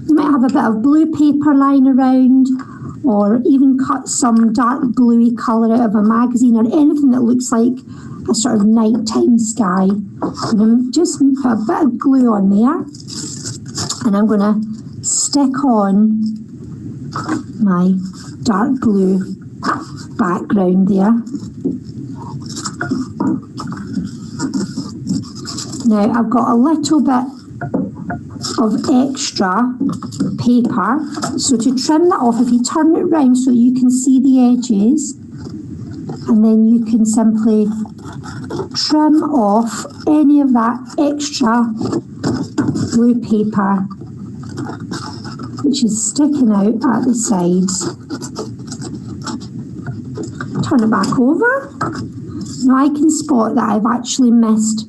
You might have a bit of blue paper lying around, or even cut some dark bluey colour out of a magazine or anything that looks like a sort of nighttime sky. And I'm just going to put a bit of glue on there, and I'm going to stick on my dark blue background there. Now I've got a little bit of extra paper, so to trim that off, if you turn it round so you can see the edges, and then you can simply trim off any of that extra blue paper which is sticking out at the sides. Turn it back over. Now I can spot that I've actually missed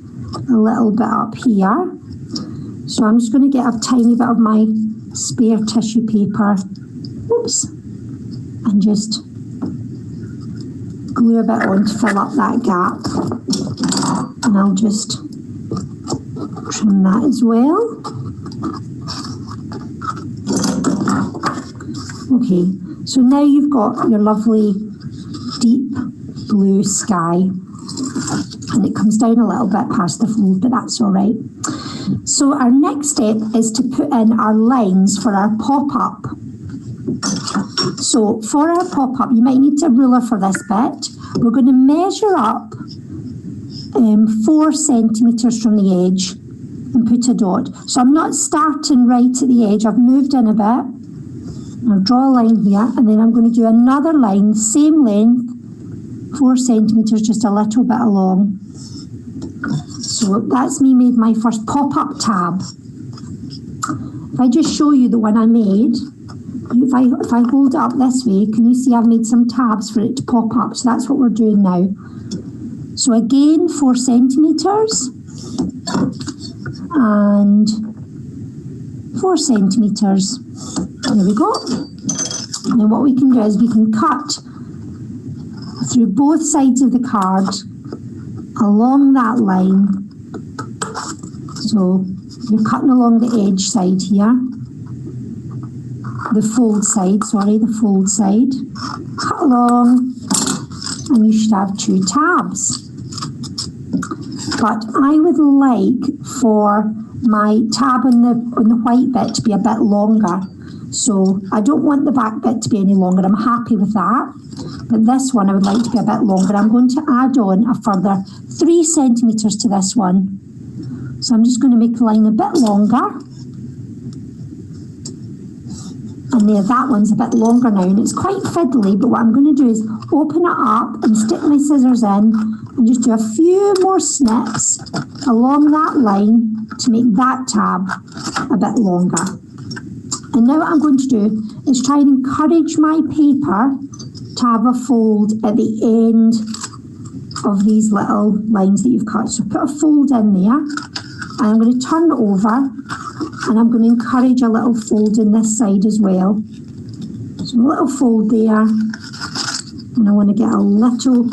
a little bit up here. So I'm just going to get a tiny bit of my spare tissue paper, oops, and just glue a bit on to fill up that gap. And I'll just trim that as well. Okay, so now you've got your lovely deep blue sky, and it comes down a little bit past the fold, but that's all right. So our next step is to put in our lines for our pop-up. So for our pop-up, you might need a ruler for this bit. We're going to measure up 4 centimetres from the edge and put a dot. So I'm not starting right at the edge. I've moved in a bit. I'll draw a line here, and then I'm going to do another line, same length, 4 centimetres, just a little bit along. So that's me made my first pop-up tab. If I just show you the one I made, if I hold it up this way, can you see I've made some tabs for it to pop up? So that's what we're doing now. So again, 4 centimetres and 4 centimetres. There we go. And then what we can do is we can cut through both sides of the card along that line. So you're cutting along the edge side here, the fold side. Cut along, and you should have 2 tabs. But I would like for my tab on the white bit to be a bit longer. So I don't want the back bit to be any longer. I'm happy with that. But this one I would like to be a bit longer. I'm going to add on a further 3 centimetres to this one. So I'm just going to make the line a bit longer. And there, that one's a bit longer now, and it's quite fiddly, but what I'm going to do is open it up and stick my scissors in and just do a few more snips along that line to make that tab a bit longer. And now what I'm going to do is try and encourage my paper to have a fold at the end of these little lines that you've cut. So put a fold in there, and I'm going to turn it over, and I'm going to encourage a little fold in this side as well. So a little fold there, and I want to get a little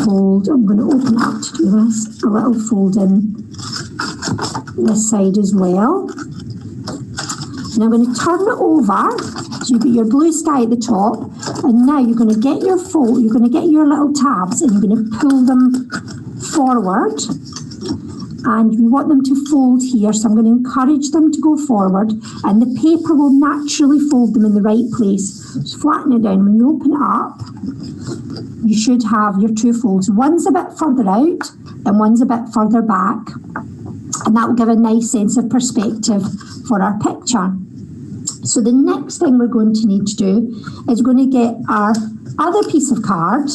fold. I'm going to open it up to do this. A little fold in this side as well. And I'm going to turn it over, so you've got your blue sky at the top, and now you're going to get your fold, you're going to get your little tabs, and you're going to pull them forward. And we want them to fold here, so I'm going to encourage them to go forward, and the paper will naturally fold them in the right place. Just flatten it down. When you open it up, you should have your 2 folds. One's a bit further out, and one's a bit further back. And that will give a nice sense of perspective for our picture. So the next thing we're going to need to do is we're going to get our other piece of card,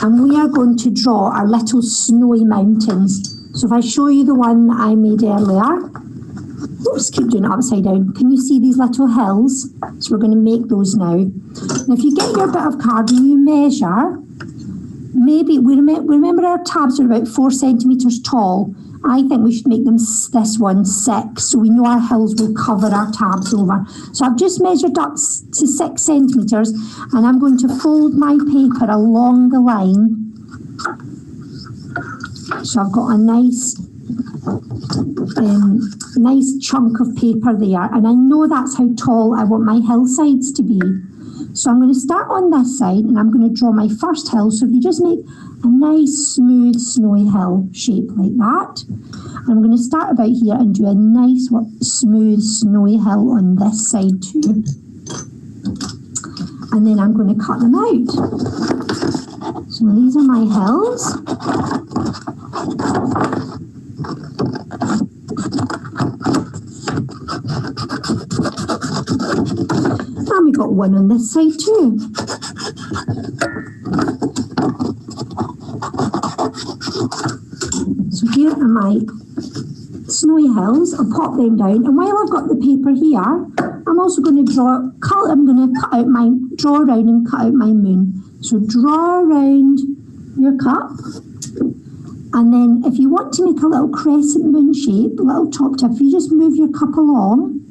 and we are going to draw our little snowy mountains. So if I show you the one that I made earlier, oops, keep doing it upside down. Can you see these little hills? So we're going to make those now. And if you get your bit of card and you measure, maybe we remember our tabs are about 4 centimetres tall. I think we should make them this one 6, so we know our hills will cover our tabs over. So I've just measured up to 6 centimetres, and I'm going to fold my paper along the line. So I've got a nice chunk of paper there, and I know that's how tall I want my hillsides to be. So I'm going to start on this side, and I'm going to draw my first hill. So if you just make a nice, smooth, snowy hill shape like that. And I'm going to start about here and do a nice, smooth, snowy hill on this side too. And then I'm going to cut them out. So these are my hills. And we got one on this side too. So here are my snowy hills. I'll pop them down, and while I've got the paper here, I'm also going to draw around and cut out my moon. So draw around your cup, and then if you want to make a little crescent moon shape, a little top tip, if you just move your cup along,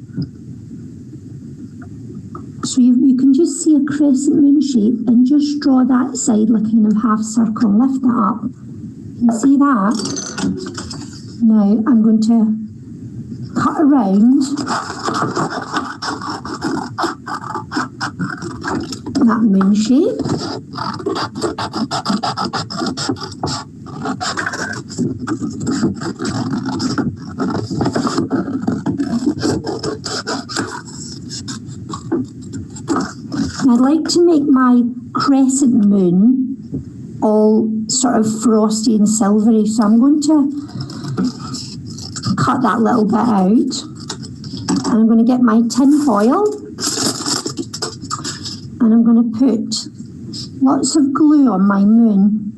so you can just see a crescent moon shape, and just draw that side like a kind of half circle, lift that up. You see that? Now I'm going to cut around that moon shape. I'd like to make my crescent moon all sort of frosty and silvery, so I'm going to cut that little bit out, and I'm going to get my tin foil, and I'm going to put lots of glue on my moon.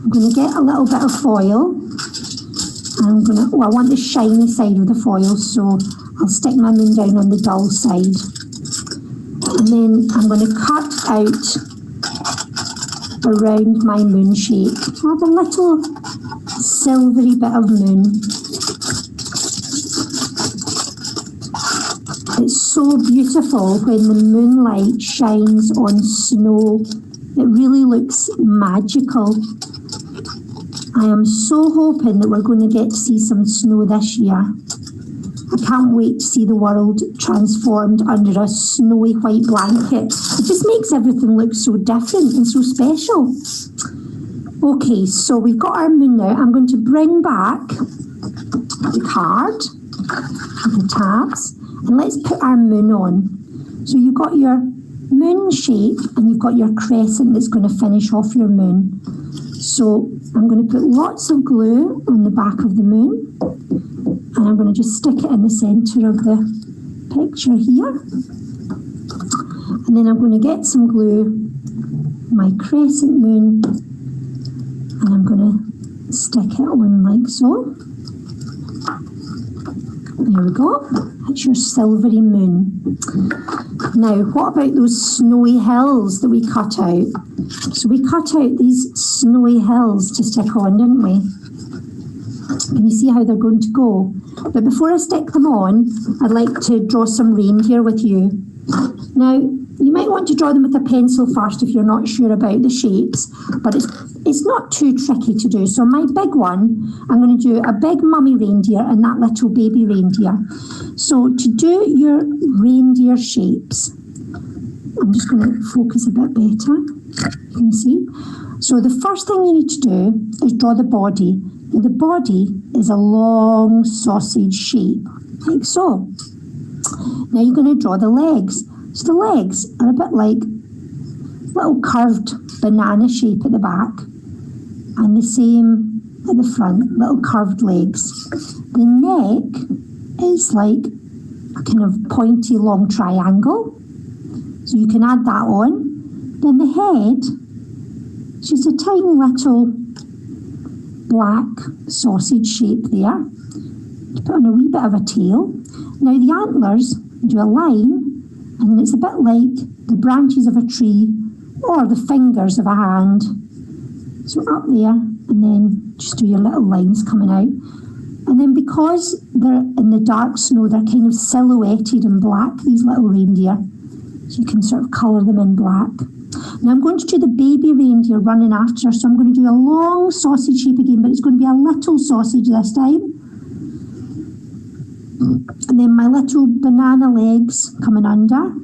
I'm going to get a little bit of foil, and I'm going to, I want the shiny side of the foil, so I'll stick my moon down on the dull side. And then I'm going to cut out around my moon shape. I have a little silvery bit of moon. It's so beautiful when the moonlight shines on snow. It really looks magical. I am so hoping that we're going to get to see some snow this year. I can't wait to see the world transformed under a snowy white blanket. It just makes everything look so different and so special. Okay, so we've got our moon now. I'm going to bring back the card, the tabs, and let's put our moon on. So you've got your moon shape and you've got your crescent that's going to finish off your moon. So I'm going to put lots of glue on the back of the moon, and I'm going to just stick it in the centre of the picture here. And then I'm going to get some glue, my crescent moon, and I'm going to stick it on like so. There we go. That's your silvery moon. Now, what about those snowy hills that we cut out? So we cut out these snowy hills to stick on, didn't we? Can you see how they're going to go? But before I stick them on, I'd like to draw some reindeer with you. Now, you might want to draw them with a pencil first if you're not sure about the shapes, but it's not too tricky to do. So my big one, I'm going to do a big mummy reindeer and that little baby reindeer. So to do your reindeer shapes, I'm just going to focus a bit better. You can see. So the first thing you need to do is draw the body. Now the body is a long sausage shape, like so. Now you're going to draw the legs. So the legs are a bit like little curved banana shape at the back, and the same at the front, little curved legs. The neck is like a kind of pointy long triangle, so you can add that on. Then the head, it's just a tiny little black sausage shape there. You put on a wee bit of a tail. Now the antlers, do a line, and then it's a bit like the branches of a tree or the fingers of a hand. So up there, and then just do your little lines coming out. And then because they're in the dark snow, they're kind of silhouetted in black, these little reindeer. So you can sort of colour them in black. Now I'm going to do the baby reindeer running after her, so I'm going to do a long sausage shape again, but it's going to be a little sausage this time. And then my little banana legs coming under,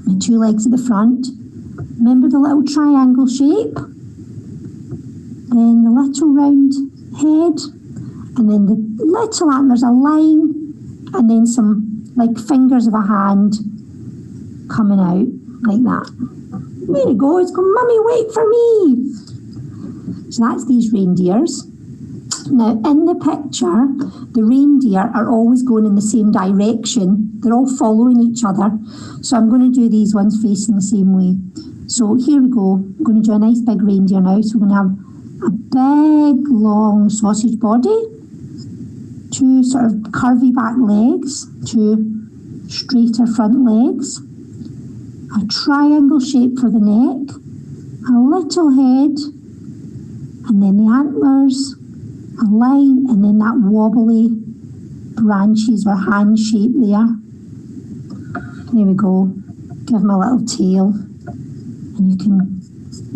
my two legs at the front. Remember the little triangle shape? Then the little round head, and then the little antlers, a line, and then some like fingers of a hand coming out like that. There it goes. Go, Mummy, wait for me. So that's these reindeers. Now, in the picture, the reindeer are always going in the same direction. They're all following each other. So I'm going to do these ones facing the same way. So here we go. I'm going to do a nice big reindeer now. So we're going to have a big, long sausage body, two sort of curvy back legs, two straighter front legs, a triangle shape for the neck, a little head, and then the antlers, a line, and then that wobbly branches or hand shape there. There we go. Give him a little tail, and you can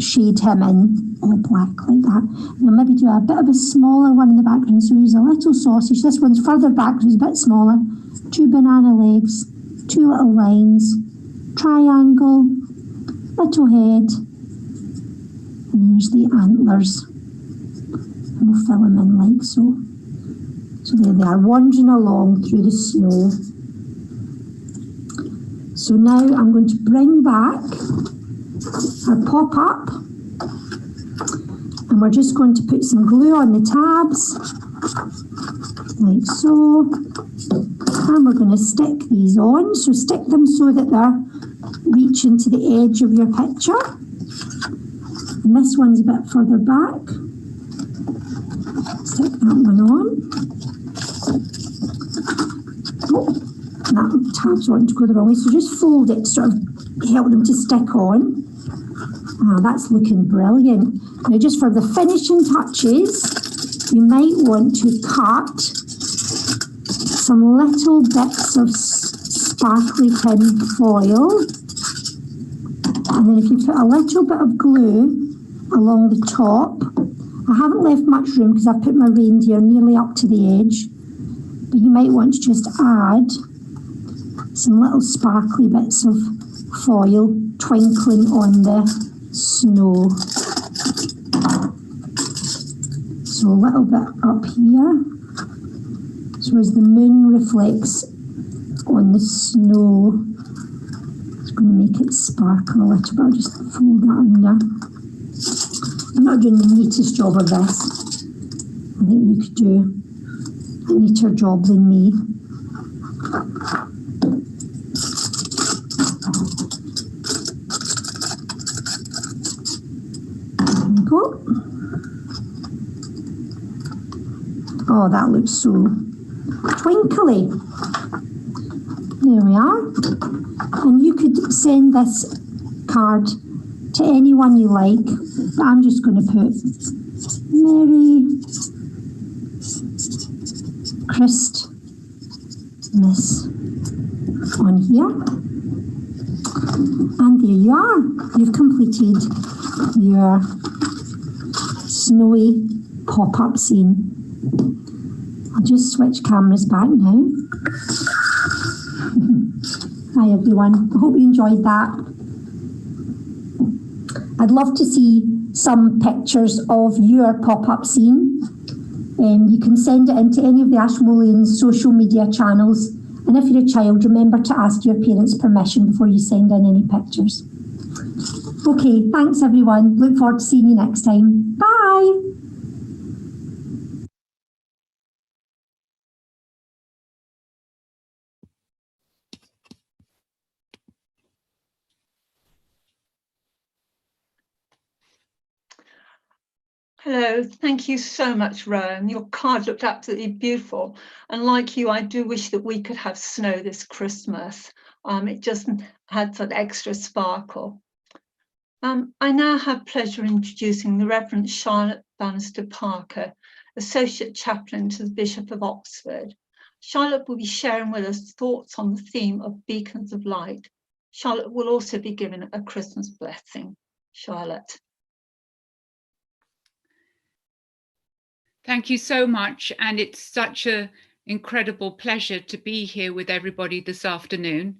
shade him in all black like that. And I'll maybe do a bit of a smaller one in the background. So here's a little sausage. This one's further back, so it's a bit smaller. Two banana legs, two little lines, triangle, little head, and here's the antlers. And we'll fill them in like so. So there they are, wandering along through the snow. So now I'm going to bring back our pop-up, and we're just going to put some glue on the tabs, like so, and we're going to stick these on. So stick them so that they're reaching to the edge of your picture, and this one's a bit further back. Stick that one on. Oh, that tab's wanting to go the wrong way, so just fold it to sort of help them to stick on. Ah, that's looking brilliant. Now just for the finishing touches, you might want to cut some little bits of sparkly tin foil, and then if you put a little bit of glue along the top. I haven't left much room because I've put my reindeer nearly up to the edge, but you might want to just add some little sparkly bits of foil twinkling on the snow. So a little bit up here. So as the moon reflects on the snow, it's going to make it sparkle a little bit. I'll just fold that under. I'm not doing the neatest job of this. I think you could do a neater job than me. There we go. Oh, that looks so twinkly. There we are. And you could send this card to anyone you like. But I'm just going to put Merry Christmas on here. And there you are. You've completed your snowy pop-up scene. I'll just switch cameras back now. Hi everyone. I hope you enjoyed that. I'd love to see some pictures of your pop-up scene. You can send it into any of the Ashmolean's social media channels. And if you're a child, remember to ask your parents' permission before you send in any pictures. Okay, thanks everyone. Look forward to seeing you next time. Bye. Hello, thank you so much, Rowan. Your card looked absolutely beautiful. And like you, I do wish that we could have snow this Christmas. It just had that extra sparkle. I now have pleasure introducing the Reverend Charlotte Bannister Parker, Associate Chaplain to the Bishop of Oxford. Charlotte will be sharing with us thoughts on the theme of beacons of light. Charlotte will also be given a Christmas blessing. Charlotte. Thank you so much. And it's such an incredible pleasure to be here with everybody this afternoon.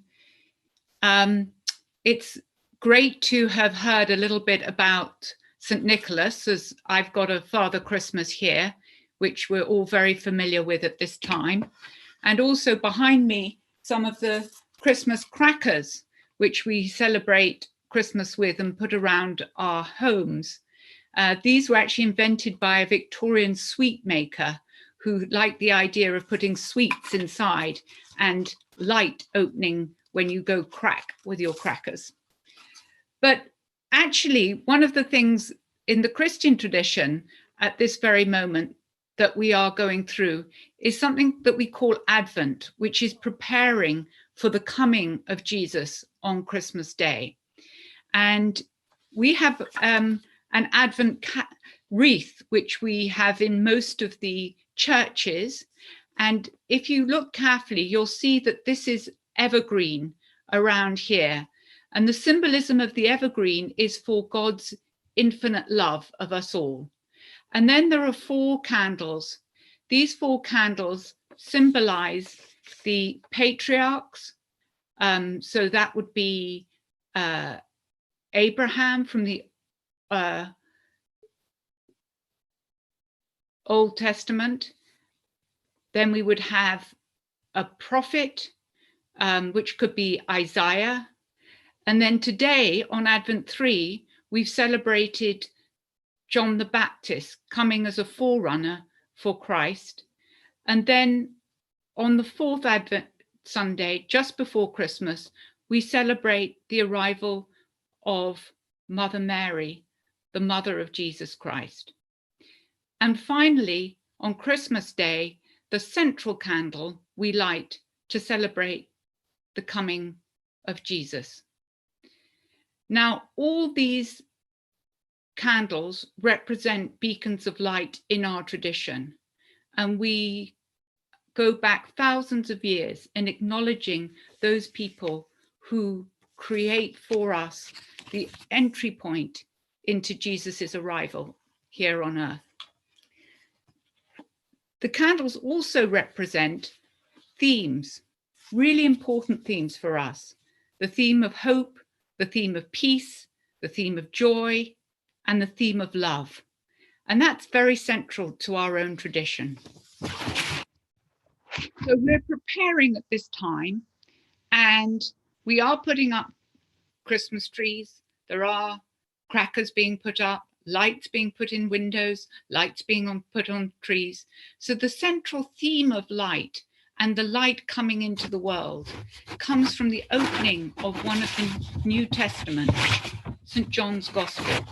It's great to have heard a little bit about St. Nicholas, as I've got a Father Christmas here, which we're all very familiar with at this time. And also behind me, some of the Christmas crackers, which we celebrate Christmas with and put around our homes. These were actually invented by a Victorian sweet maker who liked the idea of putting sweets inside and light opening when you go crack with your crackers. But actually, one of the things in the Christian tradition at this very moment that we are going through is something that we call Advent, which is preparing for the coming of Jesus on Christmas Day. And we have an Advent wreath, which we have in most of the churches. And if you look carefully, you'll see that this is evergreen around here. And the symbolism of the evergreen is for God's infinite love of us all. And then there are 4 candles. These 4 candles symbolize the patriarchs. So that would be Abraham from the Old Testament. Then we would have a prophet, which could be Isaiah. And then today on Advent 3, we've celebrated John the Baptist coming as a forerunner for Christ. And then on the 4th Advent Sunday, just before Christmas, we celebrate the arrival of Mother Mary, the mother of Jesus Christ. And finally, on Christmas Day, the central candle we light to celebrate the coming of Jesus. Now, all these candles represent beacons of light in our tradition, and we go back thousands of years in acknowledging those people who create for us the entry point into Jesus's arrival here on earth. The candles also represent themes, really important themes for us. The theme of hope, the theme of peace, the theme of joy, and the theme of love. And that's very central to our own tradition. So we're preparing at this time, and we are putting up Christmas trees. There are crackers being put up, lights being put in windows, lights being put on trees. So the central theme of light and the light coming into the world comes from the opening of one of the New Testament, St. John's Gospel.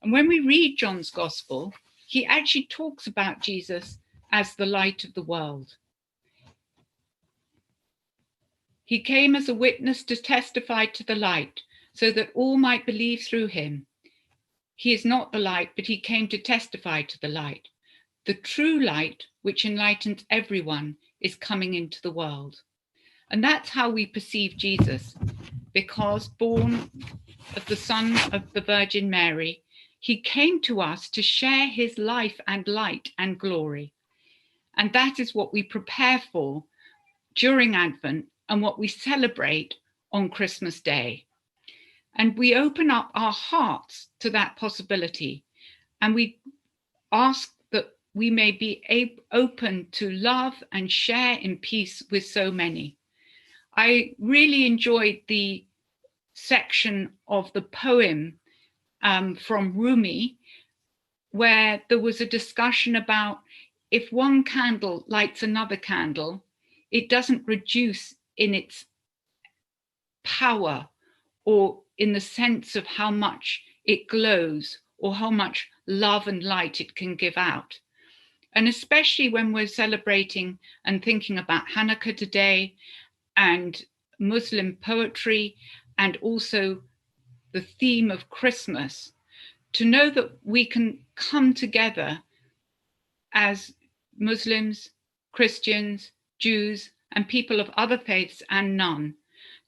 And when we read John's Gospel, he actually talks about Jesus as the light of the world. He came as a witness to testify to the light, so that all might believe through him. He is not the light, but he came to testify to the light. The true light, which enlightens everyone, is coming into the world. And that's how we perceive Jesus, because born of the Son of the Virgin Mary, he came to us to share his life and light and glory. And that is what we prepare for during Advent and what we celebrate on Christmas Day. And we open up our hearts to that possibility. And we ask that we may be open to love and share in peace with so many. I really enjoyed the section of the poem from Rumi, where there was a discussion about if one candle lights another candle, it doesn't reduce in its power or in the sense of how much it glows or how much love and light it can give out. And especially when we're celebrating and thinking about Hanukkah today and Muslim poetry and also the theme of Christmas, to know that we can come together as Muslims, Christians, Jews, and people of other faiths and none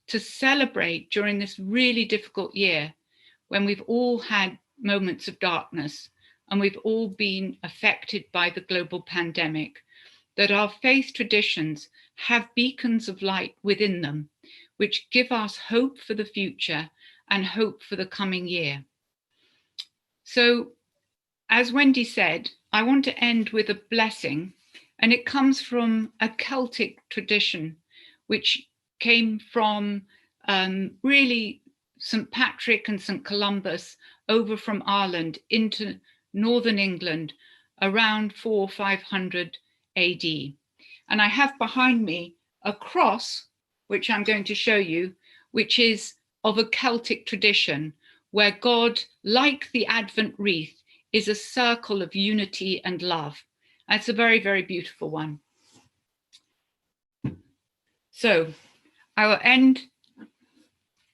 to celebrate during this really difficult year when we've all had moments of darkness and we've all been affected by the global pandemic, that our faith traditions have beacons of light within them, which give us hope for the future and hope for the coming year. So, as Wendy said, I want to end with a blessing, and it comes from a Celtic tradition, which came from really St. Patrick and St. Columbus over from Ireland into Northern England around 400 or 500 AD. And I have behind me a cross, which I'm going to show you, which is of a Celtic tradition where God, like the Advent wreath, is a circle of unity and love. And it's a very, very beautiful one. So I will end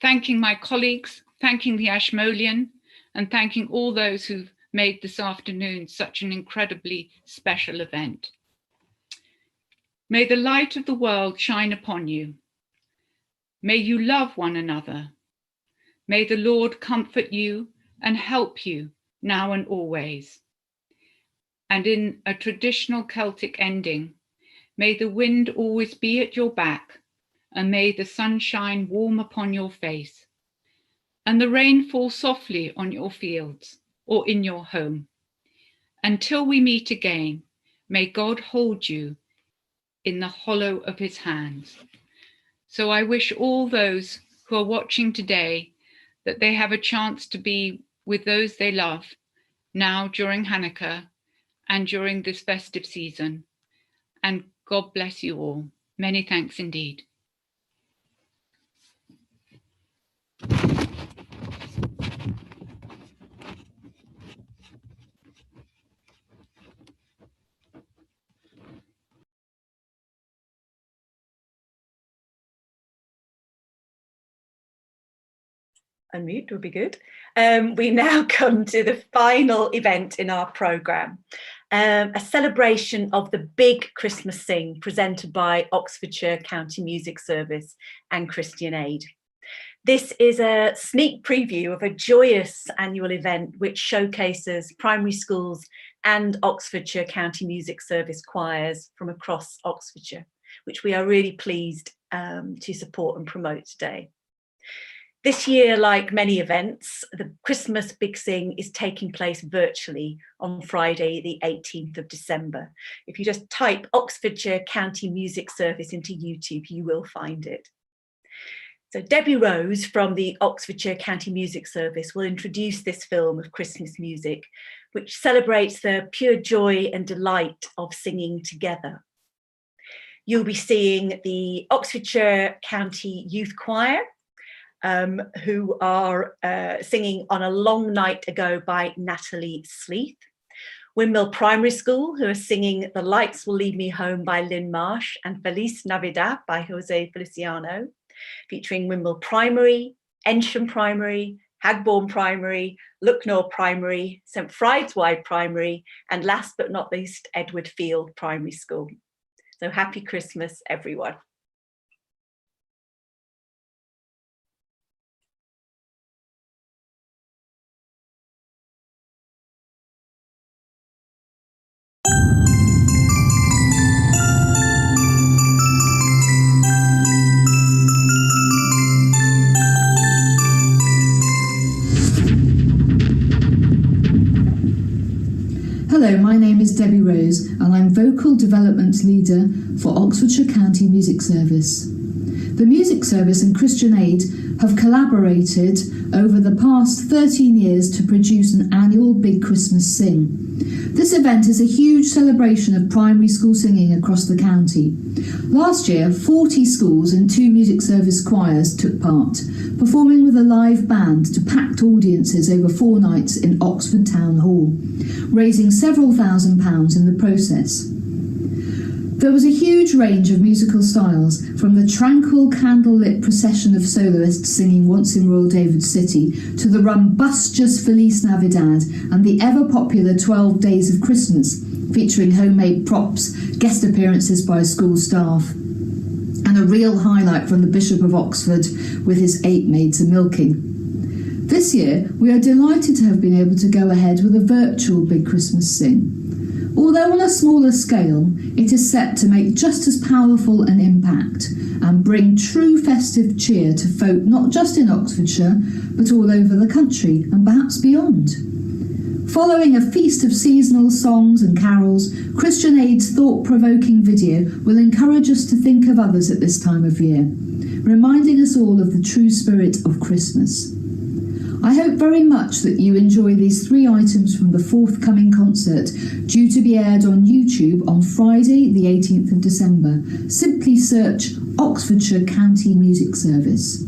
thanking my colleagues, thanking the Ashmolean, and thanking all those who've made this afternoon such an incredibly special event. May the light of the world shine upon you. May you love one another. May the Lord comfort you and help you now and always. And in a traditional Celtic ending, may the wind always be at your back, and may the sun shine warm upon your face, and the rain fall softly on your fields or in your home. Until we meet again, may God hold you in the hollow of his hands. So I wish all those who are watching today that they have a chance to be with those they love now during Hanukkah and during this festive season. And God bless you all. Many thanks indeed. Unmute would be good. We now come to the final event in our programme, a celebration of the big Christmas Sing presented by Oxfordshire County Music Service and Christian Aid. This is a sneak preview of a joyous annual event which showcases primary schools and Oxfordshire County Music Service choirs from across Oxfordshire, which we are really pleased to support and promote today. This year, like many events, the Christmas Big Sing is taking place virtually on Friday, the 18th of December. If you just type Oxfordshire County Music Service into YouTube, you will find it. So Debbie Rose from the Oxfordshire County Music Service will introduce this film of Christmas music, which celebrates the pure joy and delight of singing together. You'll be seeing the Oxfordshire County Youth Choir, who are singing On a Long Night Ago by Natalie Sleeth. Windmill Primary School, who are singing The Lights Will Lead Me Home by Lynn Marsh and Feliz Navidad by Jose Feliciano, featuring Windmill Primary, Ensham Primary, Hagbourne Primary, Lucknow Primary, St Fried's-Wide Primary, and last but not least, Edward Field Primary School. So happy Christmas, everyone. Hello, my name is Debbie Rose and I'm Vocal Development Leader for Oxfordshire County Music Service. The music service and Christian Aid have collaborated over the past 13 years to produce an annual Big Christmas Sing. This event is a huge celebration of primary school singing across the county. Last year, 40 schools and 2 music service choirs took part, performing with a live band to packed audiences over 4 nights in Oxford Town Hall, raising several £1,000s in the process. There was a huge range of musical styles, from the tranquil candlelit procession of soloists singing Once in Royal David City to the rumbustious Feliz Navidad and the ever-popular 12 Days of Christmas, featuring homemade props, guest appearances by school staff, and a real highlight from the Bishop of Oxford with his 8 maids a-milking. This year, we are delighted to have been able to go ahead with a virtual Big Christmas Sing. Although on a smaller scale, it is set to make just as powerful an impact and bring true festive cheer to folk not just in Oxfordshire, but all over the country and perhaps beyond. Following a feast of seasonal songs and carols, Christian Aid's thought-provoking video will encourage us to think of others at this time of year, reminding us all of the true spirit of Christmas. I hope very much that you enjoy these 3 items from the forthcoming concert, due to be aired on YouTube on Friday the 18th of December. Simply search Oxfordshire County Music Service.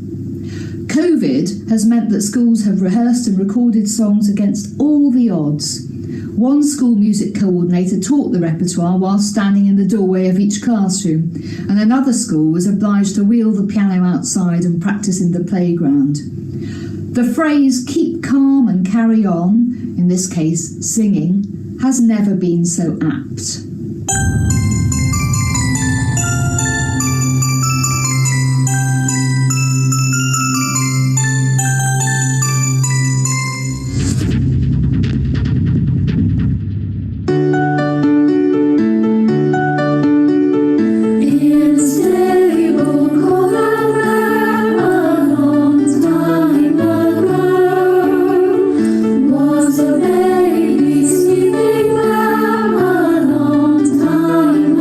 COVID has meant that schools have rehearsed and recorded songs against all the odds. One school music coordinator taught the repertoire while standing in the doorway of each classroom, and another school was obliged to wheel the piano outside and practice in the playground. The phrase "keep calm and carry on," in this case singing, has never been so apt. Was a baby sleeping there a long time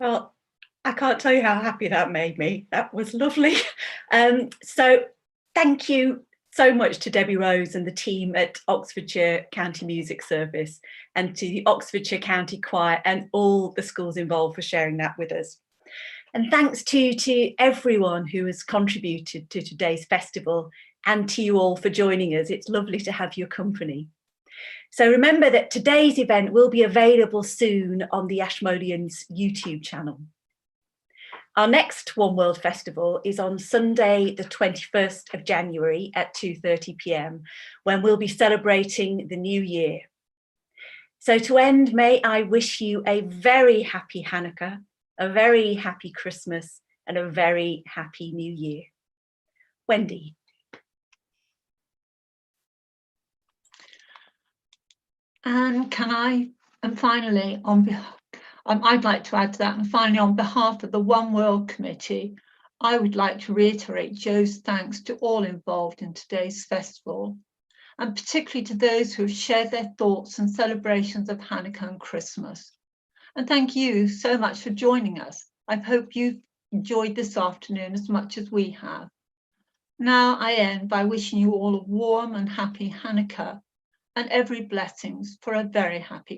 Well, I can't tell you how happy that made me. That was lovely. So thank you so much to Debbie Rose and the team at Oxfordshire County Music Service, and to the Oxfordshire County Choir and all the schools involved for sharing that with us. And thanks to everyone who has contributed to today's festival, and to you all for joining us. It's lovely to have your company. So remember that today's event will be available soon on the Ashmoleans YouTube channel. Our next One World Festival is on Sunday, the 21st of January at 2:30 p.m, when we'll be celebrating the new year. So to end, may I wish you a very happy Hanukkah, a very happy Christmas, and a very happy New Year. Wendy. And finally, I'd like to add to that, and finally, on behalf of the One World Committee, I would like to reiterate Joe's thanks to all involved in today's festival, and particularly to those who have shared their thoughts and celebrations of Hanukkah and Christmas. And thank you so much for joining us. I hope you've enjoyed this afternoon as much as we have. Now I end by wishing you all a warm and happy Hanukkah, and every blessings for a very happy